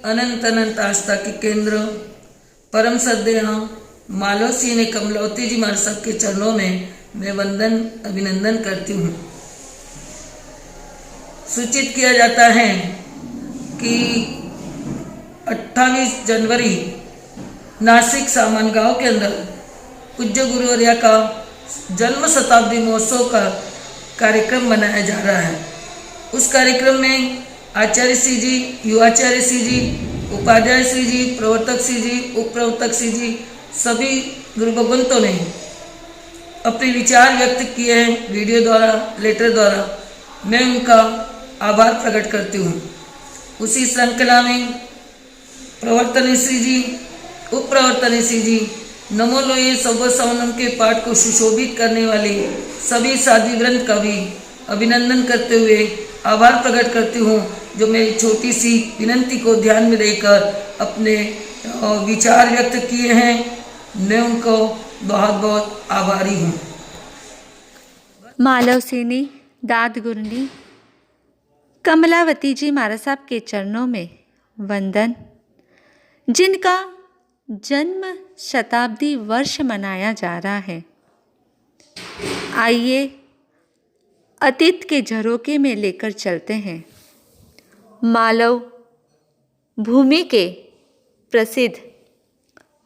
अनंत अनंत आस्था के केंद्र परम सदेह मालव सिंह ने कमलावती जी महाराज साहब के चरणों में मैं वंदन अभिनंदन करती हूँ। सूचित किया जाता है कि 28 जनवरी नासिक सामान गांव के अंदर पूज्य गुरुवर्या का जन्म शताब्दी महोत्सव का कार्यक्रम मनाया जा रहा है। उस कार्यक्रम में आचार्य श्री जी, युवाचार्य श्री जी, उपाध्याय श्री जी, प्रवर्तक श्री जी, उप प्रवर्तक श्री जी, सभी गुरु भगवंतों ने अपने विचार व्यक्त किए हैं वीडियो द्वारा, लेटर द्वारा। मैं उनका आभार प्रकट करती हूँ। उसी श्रृंखला में प्रवर्तन श्री जी, उप प्रवर्तन श्री जी, नमो लोये सव्व सवनम के पाठ को सुशोभित करने वाले सभी साध्वी वृंद का भी अभिनंदन करते हुए आभार प्रकट करती हूँ, जो मेरी छोटी सी विनंती को ध्यान में लेकर अपने विचार व्यक्त किए हैं। मैं उनको बहुत बहुत आभारी हूँ। मालव सिंह दाद गुरनी कमलावती जी महाराज साहब के चरणों में वंदन, जिनका जन्म शताब्दी वर्ष मनाया जा रहा है। आइए अतीत के झरोखे में लेकर चलते हैं। मालव भूमि के प्रसिद्ध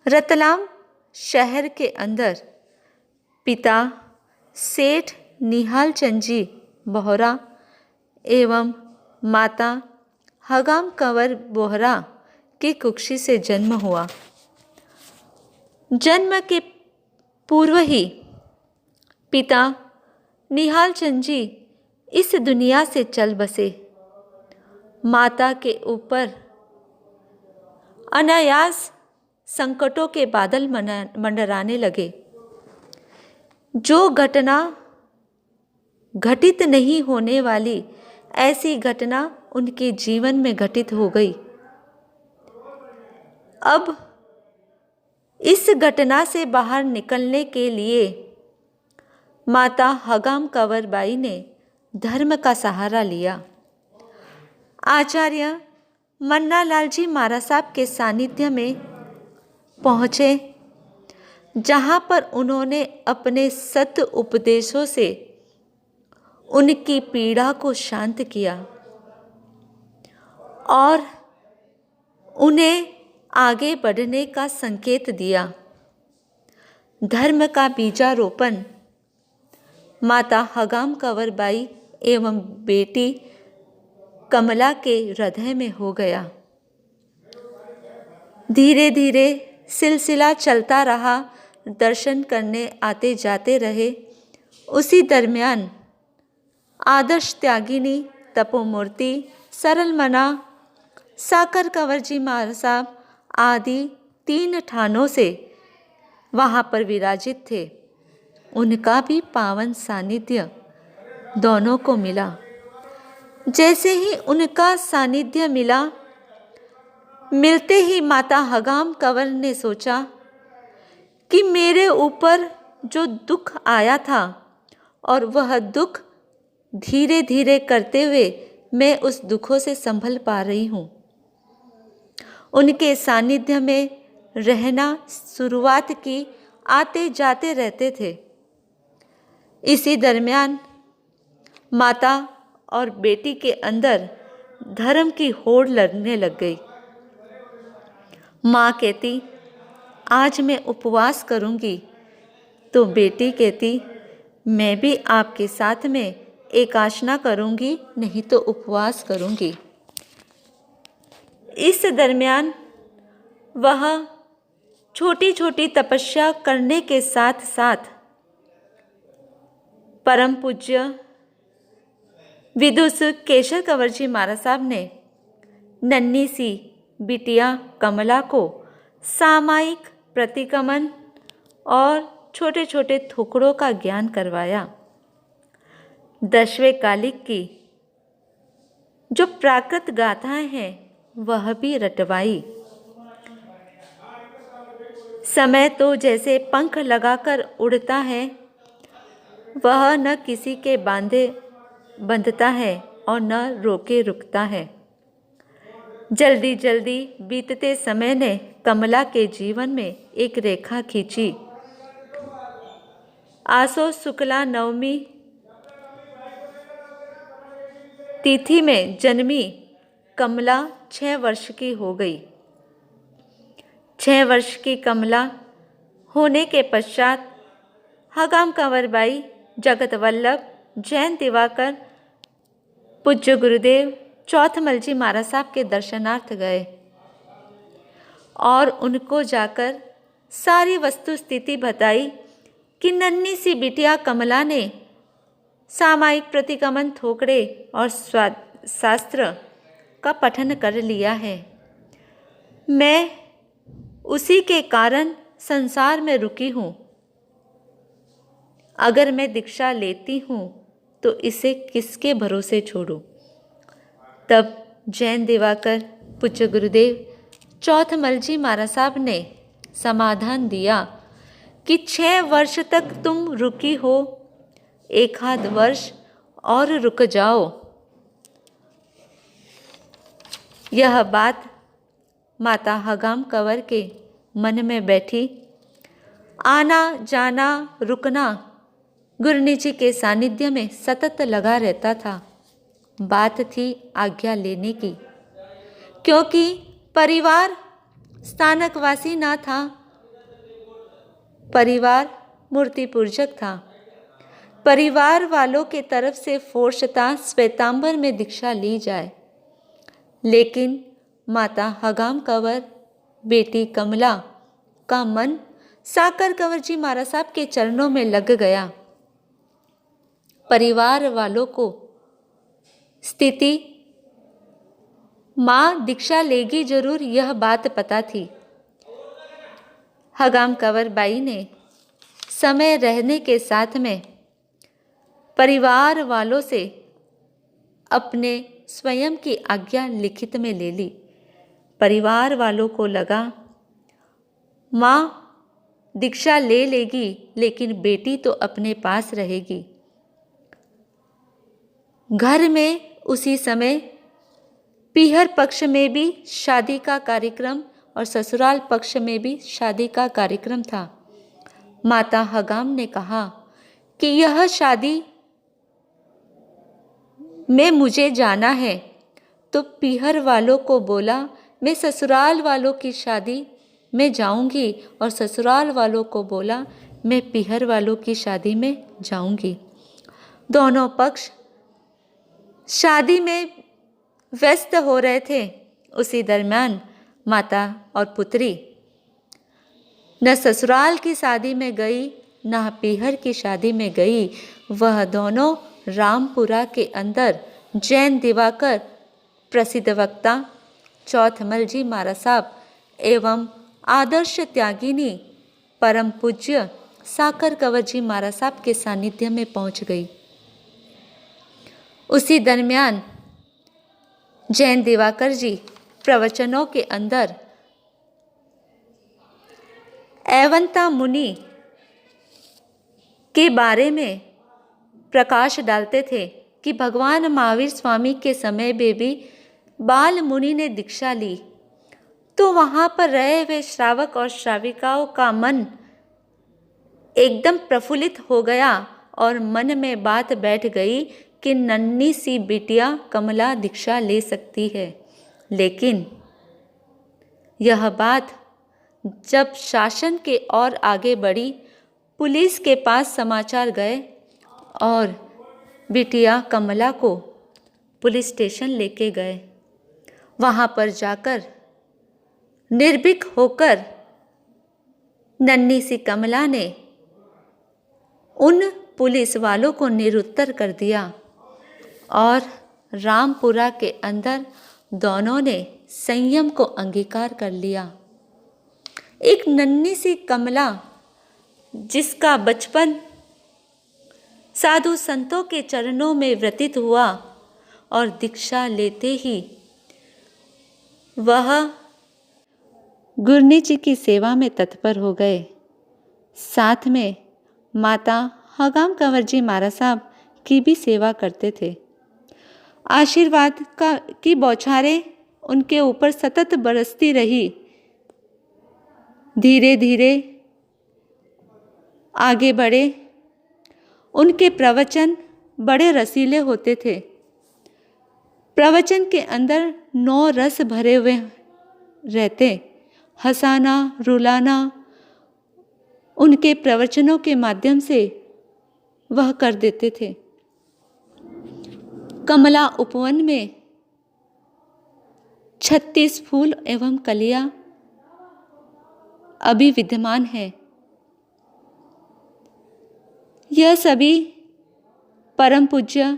रतलाम शहर के अंदर पिता सेठ निहाल चंद जी बोहरा एवं माता हगाम कंवर बोहरा की कुक्षी से जन्म हुआ। जन्म के पूर्व ही पिता निहाल चंद जी इस दुनिया से चल बसे। माता के ऊपर अनायास संकटों के बादल मंडराने लगे। जो घटना घटित नहीं होने वाली, ऐसी घटना उनके जीवन में घटित हो गई। अब इस घटना से बाहर निकलने के लिए माता हगाम कंवर बाई ने धर्म का सहारा लिया। आचार्य मन्नालाल जी महाराज साहब के सानिध्य में पहुँचे, जहाँ पर उन्होंने अपने सत्य उपदेशों से उनकी पीड़ा को शांत किया और उन्हें आगे बढ़ने का संकेत दिया। धर्म का बीजारोपण माता हगाम कंवर बाई एवं बेटी कमला के हृदय में हो गया। धीरे धीरे सिलसिला चलता रहा, दर्शन करने आते जाते रहे। उसी दरमियान आदर्श त्यागिनी, तपोमूर्ति, सरल मना, साकर कंवर जी महाराज साहब आदि 3 ठानों से वहाँ पर विराजित थे। उनका भी पावन सानिध्य दोनों को मिला। जैसे ही उनका सानिध्य मिला, मिलते ही माता हगाम कंवर ने सोचा कि मेरे ऊपर जो दुख आया था और वह दुख धीरे धीरे करते हुए मैं उस दुखों से संभल पा रही हूँ। उनके सानिध्य में रहना शुरुआत की, आते जाते रहते थे। इसी दरमियान माता और बेटी के अंदर धर्म की होड़ लड़ने लग गई। माँ कहती आज मैं उपवास करूँगी, तो बेटी कहती मैं भी आपके साथ में एकाशना करूँगी, नहीं तो उपवास करूँगी। इस दरमियान वह छोटी छोटी तपस्या करने के साथ साथ परम पूज्य विदुष केशर कंवर जी महाराज साहब ने नन्ही सी बिटिया कमला को सामायिक प्रतिक्रमण और छोटे छोटे थोकड़ों का ज्ञान करवाया। 10वें कालिक की जो प्राकृत गाथाएं हैं वह भी रटवाई। समय तो जैसे पंख लगाकर उड़ता है, वह न किसी के बांधे बंधता है और न रोके रुकता है। जल्दी जल्दी बीतते समय ने कमला के जीवन में एक रेखा खींची। आसो शुक्ला नवमी तिथि में जन्मी कमला 6 वर्ष की हो गई। 6 वर्ष की कमला होने के पश्चात हगाम कंवरबाई, जगत वल्लभ, जैन दिवाकर, पूज्य गुरुदेव चौथमलजी महाराज साहब के दर्शनार्थ गए और उनको जाकर सारी वस्तु स्थिति बताई कि नन्ही सी बिटिया कमला ने सामायिक प्रतिगमन, थोकड़े और शास्त्र का पठन कर लिया है। मैं उसी के कारण संसार में रुकी हूँ। अगर मैं दीक्षा लेती हूँ तो इसे किसके भरोसे छोड़ूं? तब जैन दिवाकर, पूज्य गुरुदेव चौथमलजी महाराज साहब ने समाधान दिया कि 6 वर्ष तक तुम रुकी हो, 1 आध वर्ष और रुक जाओ। यह बात माता हगाम कंवर के मन में बैठी। आना जाना रुकना गुरनी जी के सानिध्य में सतत लगा रहता था। बात थी आज्ञा लेने की, क्योंकि परिवार स्थानकवासी ना था, परिवार मूर्ति पूजक था। परिवार वालों के तरफ से फोर्स था श्वेतांबर में दीक्षा ली जाए, लेकिन माता हगाम कंवर, बेटी कमला का मन साकर कंवर जी महाराज साहब के चरणों में लग गया। परिवार वालों को स्थिति माँ दीक्षा लेगी जरूर, यह बात पता थी। हगाम कंवर बाई ने समय रहने के साथ में परिवार वालों से अपने स्वयं की आज्ञा लिखित में ले ली। परिवार वालों को लगा माँ दीक्षा ले लेगी, लेकिन बेटी तो अपने पास रहेगी। घर में उसी समय पीहर पक्ष में भी शादी का कार्यक्रम और ससुराल पक्ष में भी शादी का कार्यक्रम था। माता हगाम ने कहा कि यह शादी में मुझे जाना है, तो पीहर वालों को बोला मैं ससुराल वालों की शादी में जाऊंगी, और ससुराल वालों को बोला मैं पीहर वालों की शादी में जाऊंगी। दोनों पक्ष शादी में व्यस्त हो रहे थे। उसी दरमियान माता और पुत्री न ससुराल की शादी में गई, न पीहर की शादी में गई। वह दोनों रामपुरा के अंदर जैन दिवाकर, प्रसिद्ध वक्ता चौथमलजी महाराज साहब एवं आदर्श त्यागिनी परम पूज्य साकर कंवर जी महाराज साहब के सानिध्य में पहुंच गई। उसी दरमियान जैन दिवाकर जी प्रवचनों के अंदर एवंता मुनि के बारे में प्रकाश डालते थे कि भगवान महावीर स्वामी के समय में भी बाल मुनि ने दीक्षा ली, तो वहाँ पर रहे हुए श्रावक और श्राविकाओं का मन एकदम प्रफुल्लित हो गया और मन में बात बैठ गई कि नन्ही सी बिटिया कमला दीक्षा ले सकती है। लेकिन यह बात जब शासन के और आगे बढ़ी, पुलिस के पास समाचार गए और बिटिया कमला को पुलिस स्टेशन लेके गए। वहाँ पर जाकर निर्भीक होकर नन्ही सी कमला ने उन पुलिस वालों को निरुत्तर कर दिया और रामपुरा के अंदर दोनों ने संयम को अंगीकार कर लिया। एक नन्ही सी कमला जिसका बचपन साधु संतों के चरणों में व्यतीत हुआ और दीक्षा लेते ही वह गुरनी जी की सेवा में तत्पर हो गए। साथ में माता हगाम कंवर जी महाराज साहब की भी सेवा करते थे। आशीर्वाद की बौछारें उनके ऊपर सतत बरसती रही। धीरे धीरे आगे बढ़े। उनके प्रवचन बड़े रसीले होते थे। प्रवचन के अंदर 9 रस भरे हुए रहते। हंसाना, रुलाना उनके प्रवचनों के माध्यम से वह कर देते थे। कमला उपवन में 36 फूल एवं कलियां अभी विद्यमान है। यह सभी परम पूज्य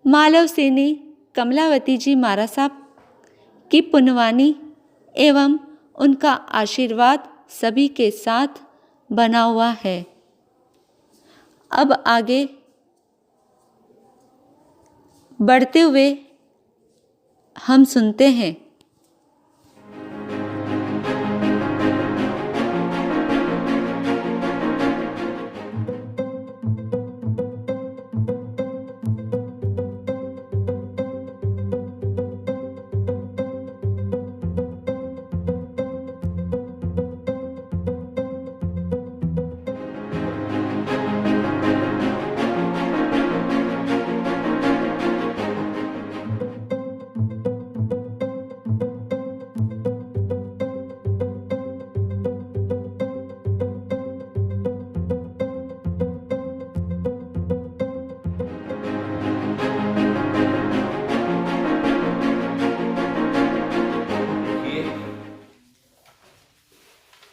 मालव सेनी कमलावती जी महाराज साहब की पुण्यवानी एवं उनका आशीर्वाद सभी के साथ बना हुआ है। अब आगे बढ़ते हुए हम सुनते हैं।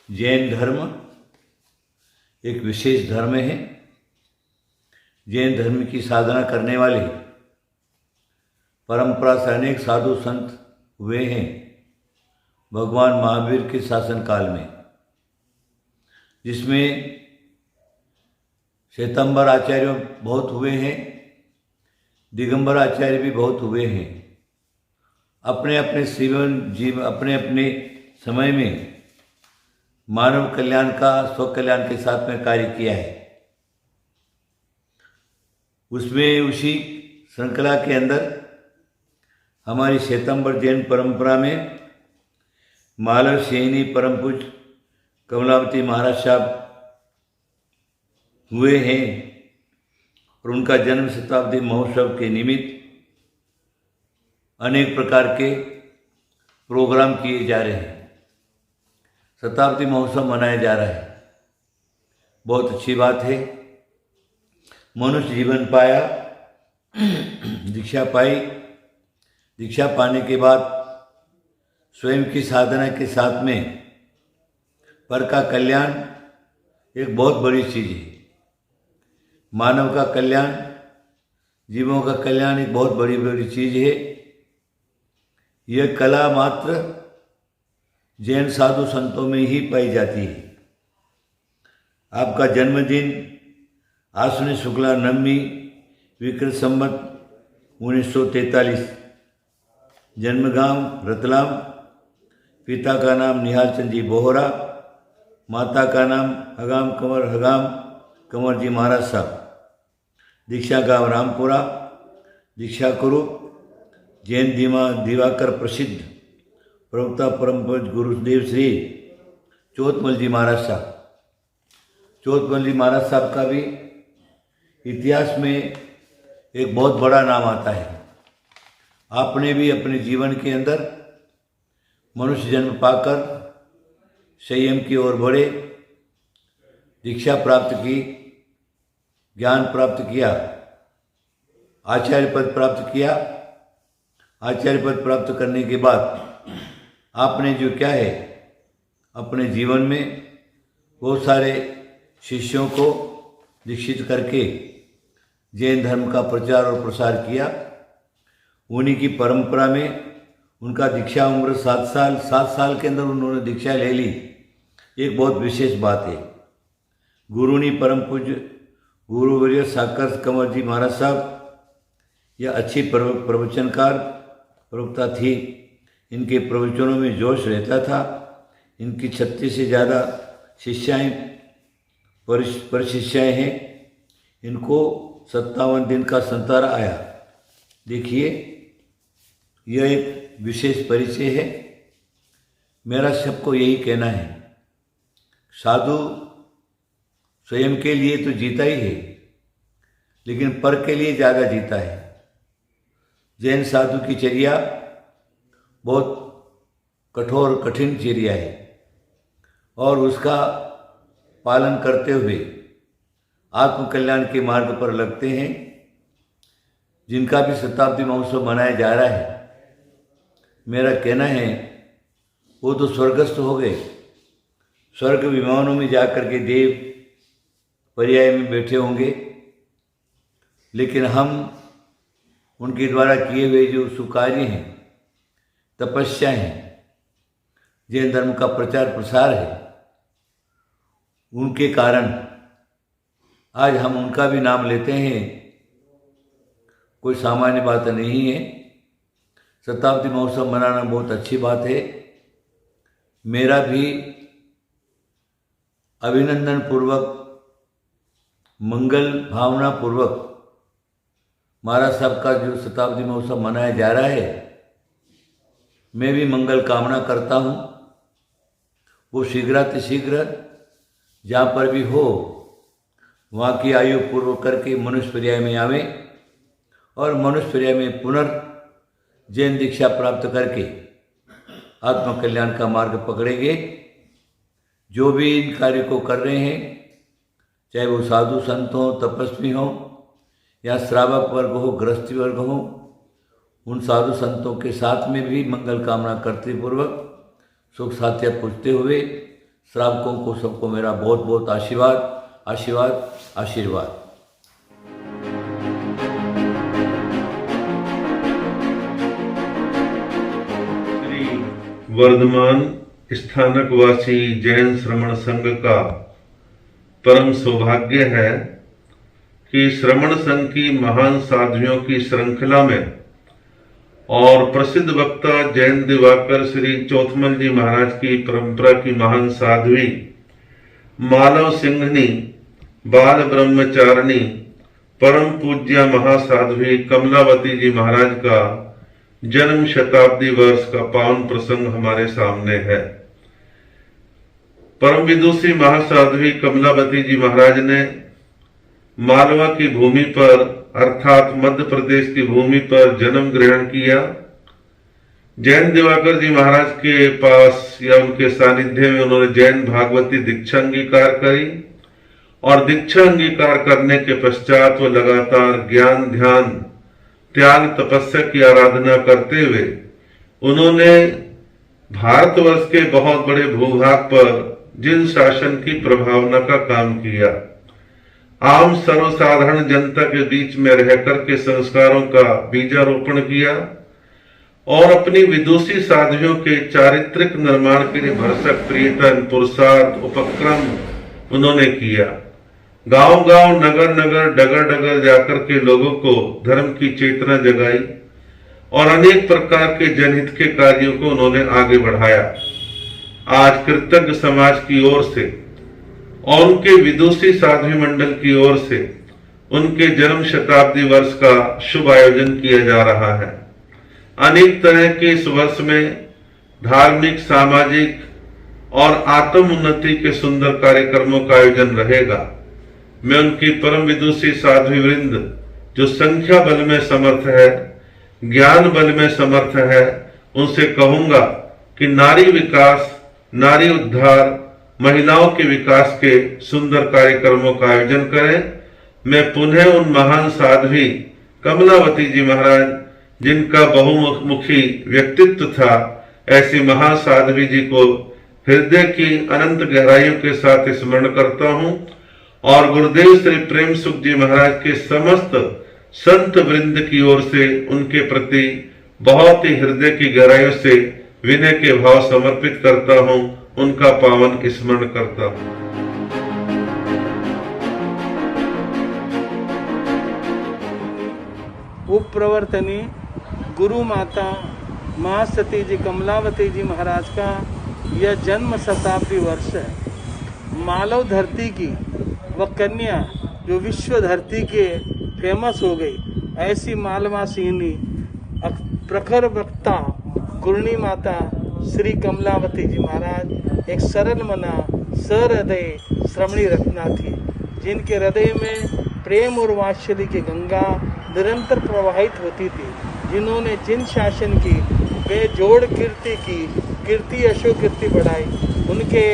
जैन धर्म एक विशेष धर्म है। जैन धर्म की साधना करने वाले परंपरा से अनेक साधु संत हुए हैं भगवान महावीर के शासन काल में, जिसमें श्वेतांबर आचार्य बहुत हुए हैं, दिगंबर आचार्य भी बहुत हुए हैं। अपने अपने समय में मानव कल्याण का स्व कल्याण के साथ में कार्य किया है। उसमें उसी श्रृंखला के अंदर हमारी श्वेतांबर जैन परंपरा में मालव सेनी परम पूज्य कमलावती महाराज साहब हुए हैं और उनका जन्म शताब्दी महोत्सव के निमित्त अनेक प्रकार के प्रोग्राम किए जा रहे हैं। शताब्दी महोत्सव मनाया जा रहा है, बहुत अच्छी बात है। मनुष्य जीवन पाया, दीक्षा पाई, दीक्षा पाने के बाद स्वयं की साधना के साथ में पर का कल्याण एक बहुत बड़ी चीज़ है। मानव का कल्याण, जीवों का कल्याण एक बहुत बड़ी चीज़ है। यह कला मात्र जैन साधु संतों में ही पाई जाती है। आपका जन्मदिन आश्विन शुक्ला नवमी विक्रम संवत 1943, जन्मगांव रतलाम, पिता का नाम निहाल चंद जी बोहरा, माता का नाम हगाम कंवर जी महाराज साहब, दीक्षा गांव रामपुरा, दीक्षा गुरु जैन दिवाकर प्रसिद्ध प्रवक्ता परम पूज्य गुरुदेव श्री चौथमल जी महाराज साहब। चौथमल जी महाराज साहब का भी इतिहास में एक बहुत बड़ा नाम आता है। आपने भी अपने जीवन के अंदर मनुष्य जन्म पाकर संयम की ओर बढ़े, दीक्षा प्राप्त की, ज्ञान प्राप्त किया, आचार्य पद प्राप्त किया। आचार्य पद प्राप्त करने के बाद आपने जो क्या है अपने जीवन में बहुत सारे शिष्यों को दीक्षित करके जैन धर्म का प्रचार और प्रसार किया। उन्हीं की परंपरा में उनका दीक्षा उम्र 7 साल के अंदर उन्होंने दीक्षा ले ली। एक बहुत विशेष बात है। गुरुनी परम पूज्य गुरुवर्य साकर कंवर जी महाराज साहब यह अच्छी प्रवचनकार प्रवक्ता थी। इनके प्रवचनों में जोश रहता था। इनकी 36 से ज़्यादा शिष्याएँ परिशिष्याएँ हैं। इनको 57 दिन का संतारा आया। देखिए, यह एक विशेष परिचय है। मेरा सबको यही कहना है, साधु स्वयं के लिए तो जीता ही है, लेकिन पर के लिए ज़्यादा जीता है। जैन साधु की चर्या बहुत कठोर कठिन चर्या है और उसका पालन करते हुए आत्मकल्याण के मार्ग पर लगते हैं। जिनका भी शताब्दी महोत्सव मनाया जा रहा है, मेरा कहना है वो तो स्वर्गस्थ हो गए, स्वर्ग विमानों में जाकर के देव पर्याय में बैठे होंगे, लेकिन हम उनके द्वारा किए हुए जो सुकार्य हैं, तपस्या हैं, जैन धर्म का प्रचार प्रसार है, उनके कारण आज हम उनका भी नाम लेते हैं, कोई सामान्य बात नहीं है। शताब्दी महोत्सव मनाना बहुत अच्छी बात है। मेरा भी अभिनंदन पूर्वक, मंगल भावना पूर्वक महाराज साहब का जो शताब्दी महोत्सव मनाया जा रहा है, मैं भी मंगल कामना करता हूँ। वो शीघ्रातिशीघ्र जहाँ पर भी हो वहाँ की आयु पूर्व करके मनुष्य पर्याय में आवे और मनुष्य पर्याय में जैन दीक्षा प्राप्त करके आत्मकल्याण का मार्ग पकड़ेंगे। जो भी इन कार्य को कर रहे हैं, चाहे वो साधु संत हों, तपस्वी हों या श्रावक वर्ग हो, गृहस्थी वर्ग हो, उन साधु संतों के साथ में भी मंगल कामना करते पूर्वक सुख साध्य पूछते हुए श्रावकों को सबको मेरा बहुत बहुत आशीर्वाद आशीर्वाद आशीर्वाद। वर्धमान स्थानकवासी जैन श्रमण संघ का परम सौभाग्य है कि श्रमण संघ की महान साधुओं की श्रृंखला में और प्रसिद्ध वक्ता जैन दिवाकर श्री चौथमल जी महाराज की परंपरा की महान साध्वी मालव सिंहनी बाल ब्रह्मचारिणी परम पूज्य महासाध्वी कमलावती जी महाराज का जन्म शताब्दी वर्ष का पावन प्रसंग हमारे सामने है। परम विदुषी महासाध्वी कमलावती जी महाराज ने मालवा की भूमि पर अर्थात मध्य प्रदेश की भूमि पर जन्म ग्रहण किया। जैन दिवाकर जी महाराज के पास या उनके सानिध्य में उन्होंने जैन भागवती दीक्षा अंगीकार करी और दीक्षा अंगीकार करने के पश्चात वो लगातार ज्ञान ध्यान त्याग तपस्या की आराधना करते हुए उन्होंने भारतवर्ष के बहुत बड़े भूभाग पर जिन शासन की प्रभावना का काम किया, आम सर्वसाधारण जनता के बीच में रहकर के संस्कारों का बीजारोपण किया और अपनी विदुषी साधुओं के चारित्रिक निर्माण के लिए भरसक प्रियतन पुरुषार्थ उपक्रम उन्होंने किया। गांव गांव नगर नगर डगर डगर जाकर के लोगों को धर्म की चेतना जगाई और अनेक प्रकार के जनहित के कार्यों को उन्होंने आगे बढ़ाया। आज कृतज्ञ समाज की ओर से और उनके विदुषी साध्वी मंडल की ओर से उनके जन्म शताब्दी वर्ष का शुभ आयोजन किया जा रहा है। अनेक तरह के इस वर्ष में धार्मिक, सामाजिक और आत्म उन्नति के सुंदर कार्यक्रमों का आयोजन रहेगा। मैं उनकी परम विदुषी साध्वी वृंद जो संख्या बल में समर्थ है, ज्ञान बल में समर्थ है, उनसे कहूंगा कि नारी विकास, नारी उद्धार, महिलाओं के विकास के सुंदर कार्यक्रमों का आयोजन करें। मैं पुनः उन महान साध्वी कमलावती जी महाराज जिनका बहुमुखी व्यक्तित्व था, ऐसी महासाध्वी जी को हृदय की अनंत गहराइयों के साथ स्मरण करता हूं और गुरुदेव श्री प्रेम सुख जी महाराज के समस्त संत वृंद की ओर से उनके प्रति बहुत ही हृदय की गहराइयों से विनय के भाव समर्पित करता हूं, उनका पावन स्मरण करता हूं। उपप्रवर्तनी गुरु माता महासती जी कमलावती जी महाराज का यह जन्म शताब्दी वर्ष है। मालव धरती की वह कन्या जो विश्व धरती के फेमस हो गई, ऐसी मालवासिनी प्रखर वक्ता गुरनी माता श्री कमलावती जी महाराज एक सरल मना सहृदय श्रमणी रत्ना थी, जिनके हृदय में प्रेम और वात्सल्य की गंगा निरंतर प्रवाहित होती थी, जिन्होंने जिन शासन की बेजोड़ कीर्ति यशो कीर्ति बढ़ाई। उनके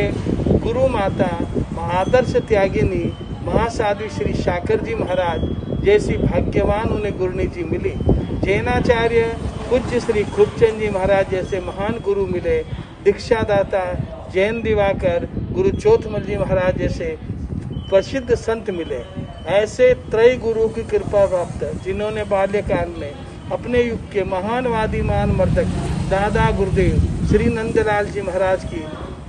गुरु माता महादर्श त्यागिनी महासाध्वी श्री शाकर जी महाराज जैसी भाग्यवान उन्हें गुरनी जी मिली। जैनाचार्य पूज्य श्री खूबचंद जी महाराज जैसे महान गुरु मिले। दीक्षादाता जैन दिवाकर गुरु चौथमल जी महाराज जैसे प्रसिद्ध संत मिले। ऐसे त्रय गुरु की कृपा प्राप्त, जिन्होंने बाल्यकाल में अपने युग के महान वादीमान मर्दक दादा गुरुदेव श्री नंदलाल जी महाराज की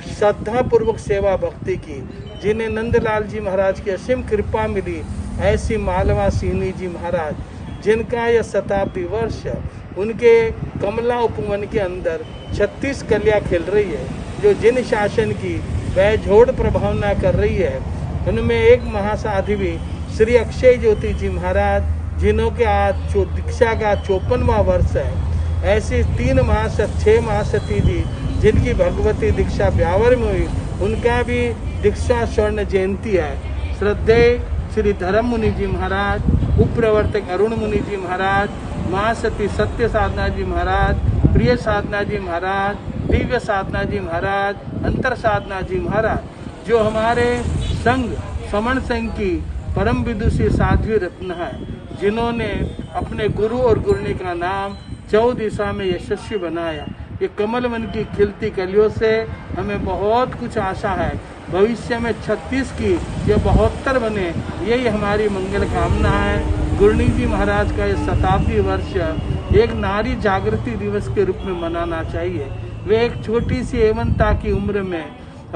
श्रद्धा पूर्वक सेवा भक्ति की, जिन्हें नंदलाल जी महाराज की असीम कृपा मिली। ऐसी मालवा सिंहनी जी महाराज, जिनका यह शताब्दी वर्ष उनके कमला उपवन के अंदर 36 कलियां खिल रही है, जो जिन शासन की बेजोड़ प्रभावना कर रही है। उनमें एक महासाध्वी श्री अक्षय ज्योति जी महाराज, जिन्हों के आज दीक्षा का 54वां वर्ष है। ऐसी 6 महासती जी, जिनकी भगवती दीक्षा ब्यावर में हुई, उनका भी दीक्षा स्वर्ण जयंती है। श्रद्धेय श्री धर्म मुनि जी महाराज, उपप्रवर्तक अरुण मुनि जी महाराज, महासती सत्य साधना जी महाराज, प्रिय साधना जी महाराज, दिव्य साधना जी महाराज, अंतर साधना जी महाराज, जो हमारे संघ समण संघ की परम विदुषी साध्वी रत्न है, जिन्होंने अपने गुरु और गुरनी का नाम 14 दिशा में यशस्वी बनाया। ये कमल वन की खिलती कलियों से हमें बहुत कुछ आशा है। भविष्य में 36 की ये 72 बने, यही हमारी मंगल कामना है। गुरनी जी महाराज का ये शताब्दी वर्ष एक नारी जागृति दिवस के रूप में मनाना चाहिए। वे एक छोटी सी एवंता की उम्र में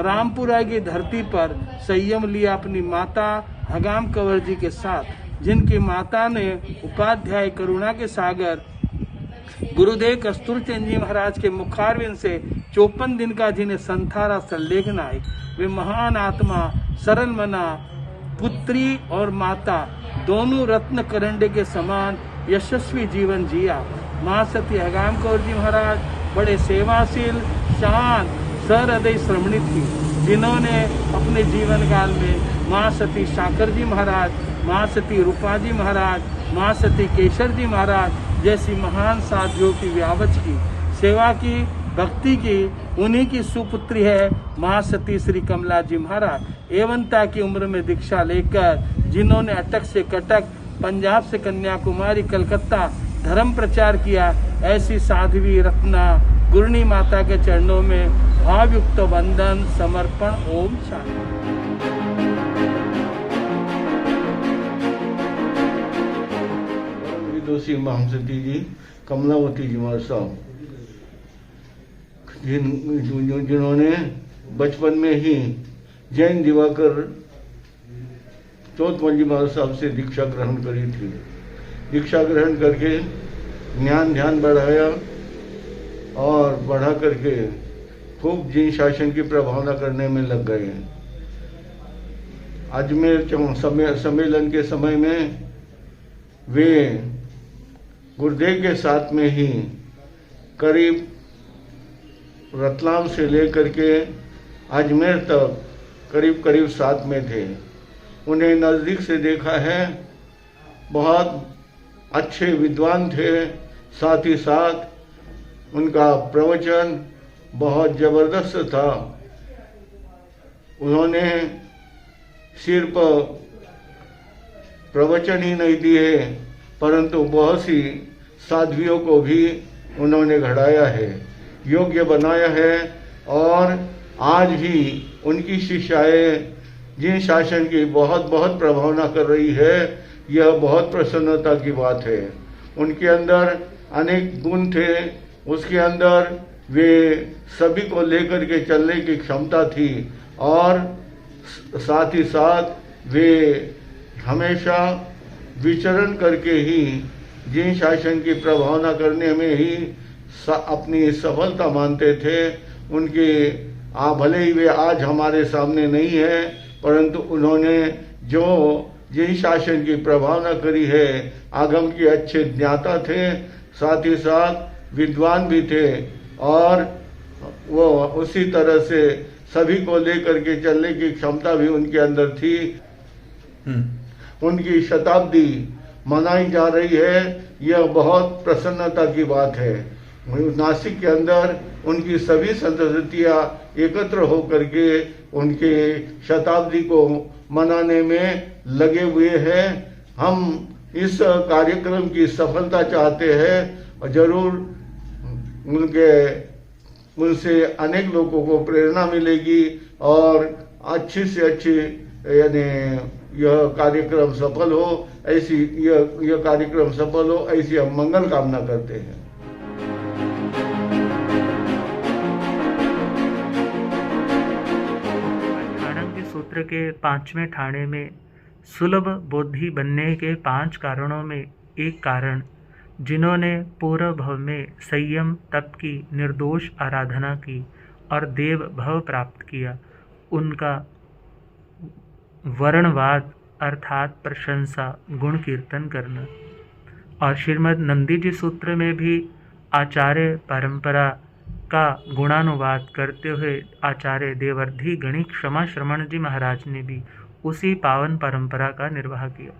रामपुरा की धरती पर संयम लिया अपनी माता हगाम कंवर जी के साथ, जिनकी माता ने उपाध्याय करुणा के सागर गुरुदेव कस्तूरचंद जी महाराज के मुखारविंद से 54 दिन का जिन्हें संथारा संलेखन आई। वे महान आत्मा, सरल मना, पुत्री और माता दोनों रत्न करंडे के समान यशस्वी जीवन जिया। माँ सती हगाम कौर जी महाराज बड़े सेवाशील, शांत, सहृदय श्रमणी थी, जिन्होंने अपने जीवन काल में माँ सती शाकर जी महाराज, माँ सती रूपा जी महाराज, माँ सती केशर जी महाराज जैसी महान साधियों की व्यावच की, सेवा की, भक्ति की। उन्हीं की सुपुत्री है महासती श्री कमला जी महाराज। एवंता की उम्र में दीक्षा लेकर जिन्होंने अटक से कटक, पंजाब से कन्याकुमारी, कलकत्ता धर्म प्रचार किया, ऐसी साध्वी रत्ना गुरनी माता के चरणों में भावयुक्त वंदन समर्पण। ओम शांति। विदुषी महासती जी कमलावती जी महाराज साहब, जिन्होंने बचपन में ही जैन दिवाकर चौथमल जी महाराज साहब से दीक्षा ग्रहण करी थी। दीक्षा ग्रहण करके ज्ञान ध्यान बढ़ाया और बढ़ा करके खूब जिन शासन की प्रभावना करने में लग गए। अजमेर सम्मेलन के समय में वे गुरुदेव के साथ में ही करीब रतलाम से लेकर के अजमेर तक करीब साथ में थे। उन्हें नज़दीक से देखा है, बहुत अच्छे विद्वान थे, साथ ही साथ उनका प्रवचन बहुत ज़बरदस्त था। उन्होंने सिर्फ प्रवचन ही नहीं दिए, परंतु बहुत सी साध्वियों को भी उन्होंने घड़ाया है, योग्य बनाया है। और आज भी उनकी शिष्याएं जिन शासन की बहुत प्रभावना कर रही है, यह बहुत प्रसन्नता की बात है। उनके अंदर अनेक गुण थे, उसके अंदर वे सभी को लेकर के चलने की क्षमता थी, और साथ ही साथ वे हमेशा विचरण करके ही जिन शासन की प्रभावना करने में ही अपनी सफलता मानते थे। उनके भले ही वे आज हमारे सामने नहीं है, परंतु उन्होंने जो जिन शासन की प्रभावना करी है, आगम के अच्छे ज्ञाता थे, साथ ही साथ विद्वान भी थे और वो उसी तरह से सभी को लेकर के चलने की क्षमता भी उनके अंदर थी। उनकी शताब्दी मनाई जा रही है, यह बहुत प्रसन्नता की बात है। नासिक के अंदर उनकी सभी संस्कृतियाँ एकत्र होकर के उनके शताब्दी को मनाने में लगे हुए हैं। हम इस कार्यक्रम की सफलता चाहते हैं और जरूर उनसे अनेक लोगों को प्रेरणा मिलेगी और अच्छी से अच्छी यानी यह कार्यक्रम सफल हो, ऐसी यह कार्यक्रम सफल हो, ऐसी हम मंगल कामना करते हैं। ठाणंग सूत्र के 5वें ठाणे में सुलभ बुद्धि बनने के 5 कारणों में एक कारण, जिन्होंने पूर्व भव में संयम तप की निर्दोष आराधना की और देव भव प्राप्त किया, उनका वर्णवाद अर्थात प्रशंसा गुण कीर्तन करना। और श्रीमद् नंदी जी सूत्र में भी आचार्य परंपरा का गुणानुवाद करते हुए आचार्य देवर्धि गणिक क्षमा श्रमण जी महाराज ने भी उसी पावन परंपरा का निर्वाह किया।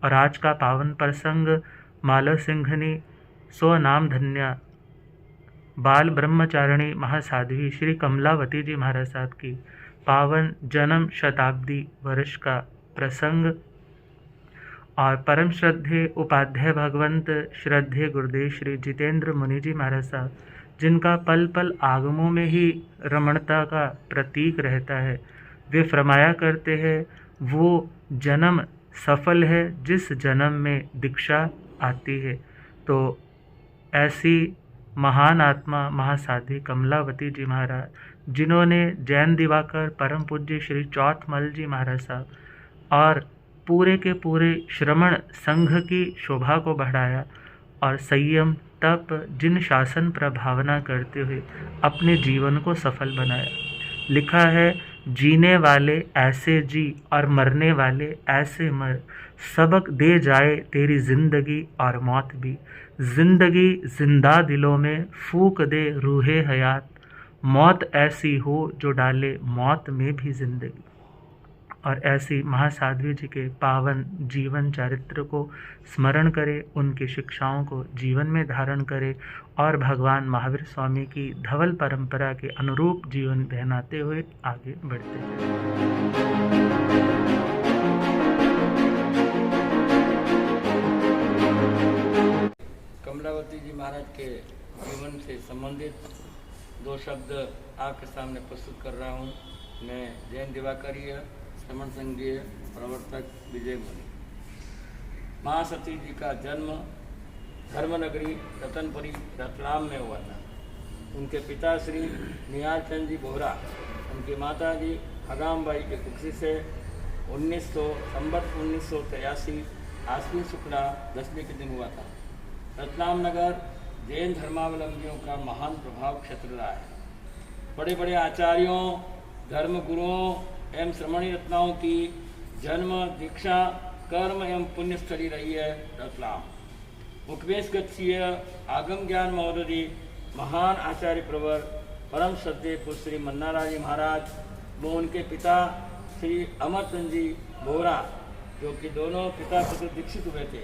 और आज का पावन प्रसंग मालव सिंघनी स्वनाम धन्या बाल ब्रह्मचारिणी महासाध्वी श्री कमलावती जी महाराज साहब की पावन जन्म शताब्दी वर्ष का प्रसंग और परम श्रद्धे उपाध्याय भगवंत श्रद्धे गुरुदेव श्री जितेंद्र मुनि जी महाराज साहब, जिनका पल पल आगमों में ही रमणता का प्रतीक रहता है, वे फरमाया करते हैं वो जन्म सफल है जिस जन्म में दीक्षा आती है। तो ऐसी महान आत्मा महासाध्वी कमलावती जी महाराज, जिन्होंने जैन दिवाकर परम पूज्य श्री चौथमल जी महाराज साहब और पूरे के पूरे श्रमण संघ की शोभा को बढ़ाया और संयम तप जिन शासन प्रभावना करते हुए अपने जीवन को सफल बनाया। लिखा है, जीने वाले ऐसे जी और मरने वाले ऐसे मर, सबक दे जाए तेरी जिंदगी और मौत भी। जिंदगी जिंदा दिलों में फूक दे रूहे हयात, मौत ऐसी हो जो डाले मौत में भी जिंदगी। और ऐसी महासाध्वी जी के पावन जीवन चरित्र को स्मरण करें, उनकी शिक्षाओं को जीवन में धारण करें और भगवान महावीर स्वामी की धवल परंपरा के अनुरूप जीवन बहनाते हुए आगे बढ़ते हैं। कमलावती जी महाराज के जीवन से संबंधित 2 शब्द आपके सामने प्रस्तुत कर रहा हूँ। मैं जैन दिवाकरीय श्रमण संघीय प्रवर्तक विजय मुनि। महासती जी का जन्म धर्मनगरी रतनपुरी रतलाम में हुआ था। उनके पिता श्री निहाल चंद जी बोहरा, उनकी माता जी हगामबाई के कुक्षी से 1983 आश्विन शुक्ला दशमी के दिन हुआ था। रतलाम नगर जैन धर्मावलंबियों का महान प्रभाव क्षेत्र रहा है। बड़े बड़े आचार्यों, धर्मगुरुओं एवं श्रमणी रत्नाओं की जन्म, दीक्षा, कर्म एवं पुण्यस्थली रही है रतलाम। उपवेश गच्छीय आगम ज्ञान महोदधि महान आचार्य प्रवर परम श्रद्धेय पुत्र श्री मन्नाराज जी महाराज वो उनके पिता श्री अमरचंद जी बोहरा, जो कि दोनों पिता पुत्र दीक्षित हुए थे,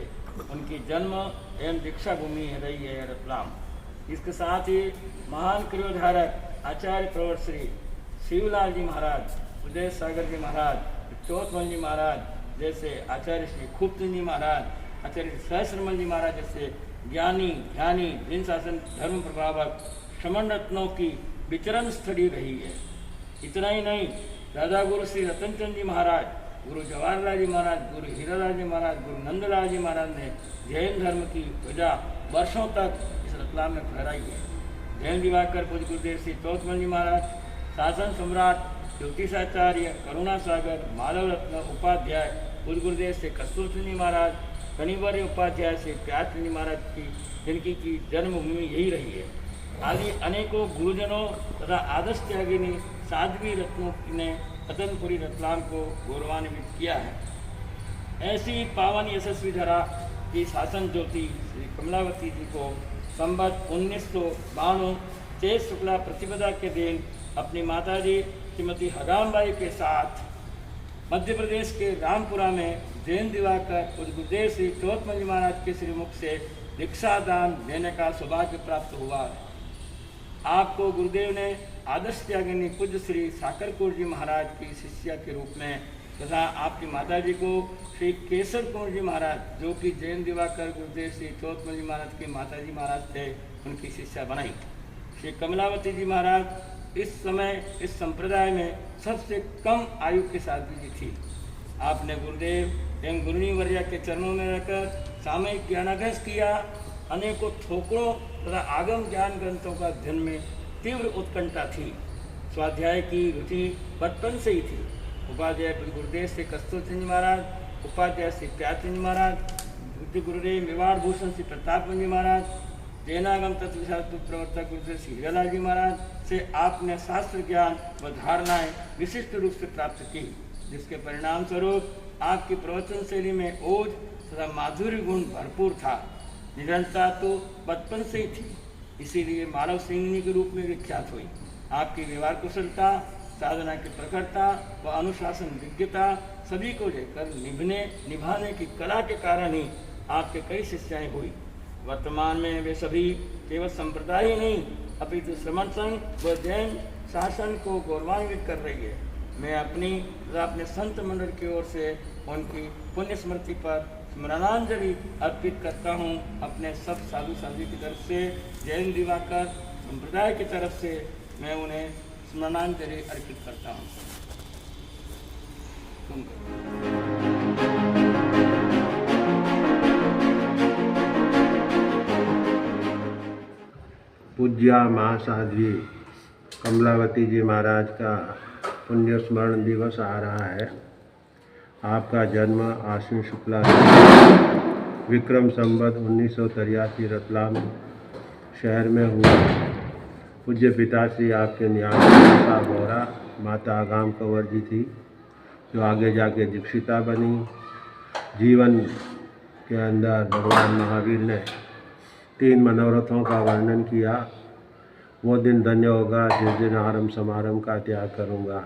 उनकी जन्म एवं दीक्षा भूमि रही है रतलाम। इसके साथ ही महान क्रियोधारक आचार्य प्रवर श्री शिवलाल जी महाराज, उदय सागर जी महाराज, चौथमल जी महाराज जैसे आचार्य श्री खूबचंद जी महाराज, आचार्य सहस्रमल जी महाराज जैसे ज्ञानी ध्यानी दिन शासन धर्म प्रभावक श्रमण रत्नों की विचरण स्थली रही है। इतना ही नहीं, दादा गुरु श्री रतनचंद जी महाराज, गुरु जवाहरलाल जी महाराज, गुरु हीरालाल जी महाराज, गुरु नंदलाल जी महाराज ने जैन धर्म की ध्वजा वर्षों तक इस रतलाम में फहराई है। जैन दिवाकर पूज्य गुरुदेव श्री चौथमल जी महाराज, शासन सम्राट ज्योतिषाचार्य करुणा सागर मालव रत्न उपाध्याय पूज्य गुरुदेव से कस्तूर जी महाराज, कनिवर्य उपाध्याय से प्यार जी महाराज की जिनकी की जन्मभूमि यही रही है। आदि अनेकों गुरुजनों तथा आदर्श त्यागिनी साध्वी रत्नों ने रतनपुरी रतलाम को गौरवान्वित किया है। ऐसी पावन यशस्वी धरा की शासन ज्योति श्री कमलावती जी को संवत 1992 चैत शुक्ला प्रतिपदा के दिन अपनी माताजी श्रीमती हगामबाई के साथ मध्य प्रदेश के रामपुरा में जैन दिवाकर उस गुरुदेव श्री चौथमल जी महाराज के श्रीमुख से दीक्षा दान देने का सौभाग्य प्राप्त हुआ है। आपको गुरुदेव ने आदर्श त्यागिनी पूज्य श्री साकरकोट जी महाराज की शिष्या के रूप में तथा आपकी माताजी को श्री केसर कुंवर जी महाराज, जो कि जैन दिवाकर गुरुदेव श्री चौथमल जी महाराज के माताजी महाराज थे, उनकी शिष्या बनाई। श्री कमलावती जी महाराज इस समय इस संप्रदाय में सबसे कम आयु के साधवी जी थी। आपने गुरुदेव एवं गुरुनी वर्या के चरणों में रहकर सामयिक ज्ञानाभ्यास किया। अनेकों थोकड़ों तथा आगम ज्ञान ग्रंथों का अध्ययन में तीव्र उत्कंठा थी। स्वाध्याय की रुचि बचपन से ही थी। उपाध्याय गुरुदेव श्री कस्तूरचंद जी महाराज, उपाध्याय श्री प्यारचंद जी महाराज, बुद्धि गुरुदेव मेवाड़ भूषण श्री प्रतापचंद जी महाराज, जैनागम तत्वशास्त्र प्रवर्तक गुरुदेव श्री हीरालाल जी महाराज से आपने शास्त्र ज्ञान व धारणाएं विशिष्ट रूप से प्राप्त की, जिसके परिणाम स्वरूप आपकी प्रवचन शैली में ओज तथा माधुर्य गुण भरपूर था। निरंतरता तो बचपन से ही थी, इसीलिए मानव सिंहनी के रूप में विख्यात हुई। आपकी व्यवहार कुशलता, साधना की प्रखरता व अनुशासन विज्ञता सभी को लेकर निभाने की कला के कारण ही आपके कई शिष्याएं हुई। वर्तमान में वे सभी केवल संप्रदाय ही नहीं अपितु श्रमण संघ व जैन शासन को गौरवान्वित कर रही है। मैं अपने संत मंडल की ओर से उनकी पुण्य स्मृति पर स्मरणांजलि अर्पित करता हूँ। अपने सब साधु साधु की तरफ से, जैन दिवाकर संप्रदाय की तरफ से मैं उन्हें स्मरणांजलि अर्पित करता हूँ। पूज्या महासाध्वी कमलावती जी महाराज का पुण्य स्मरण दिवस आ रहा है। आपका जन्म आश्विन शुक्ला विक्रम संवत 1983 रतलाम शहर में हुआ। पूज्य पिताश्री आपके न्याय बोरा, माता आगाम कंवर जी थी, जो आगे जाके दीक्षिता बनी। जीवन के अंदर भगवान महावीर ने 3 मनोरथों का वर्णन किया। वो दिन धन्य होगा जिस दिन आरंभ समारंभ का त्याग करूँगा।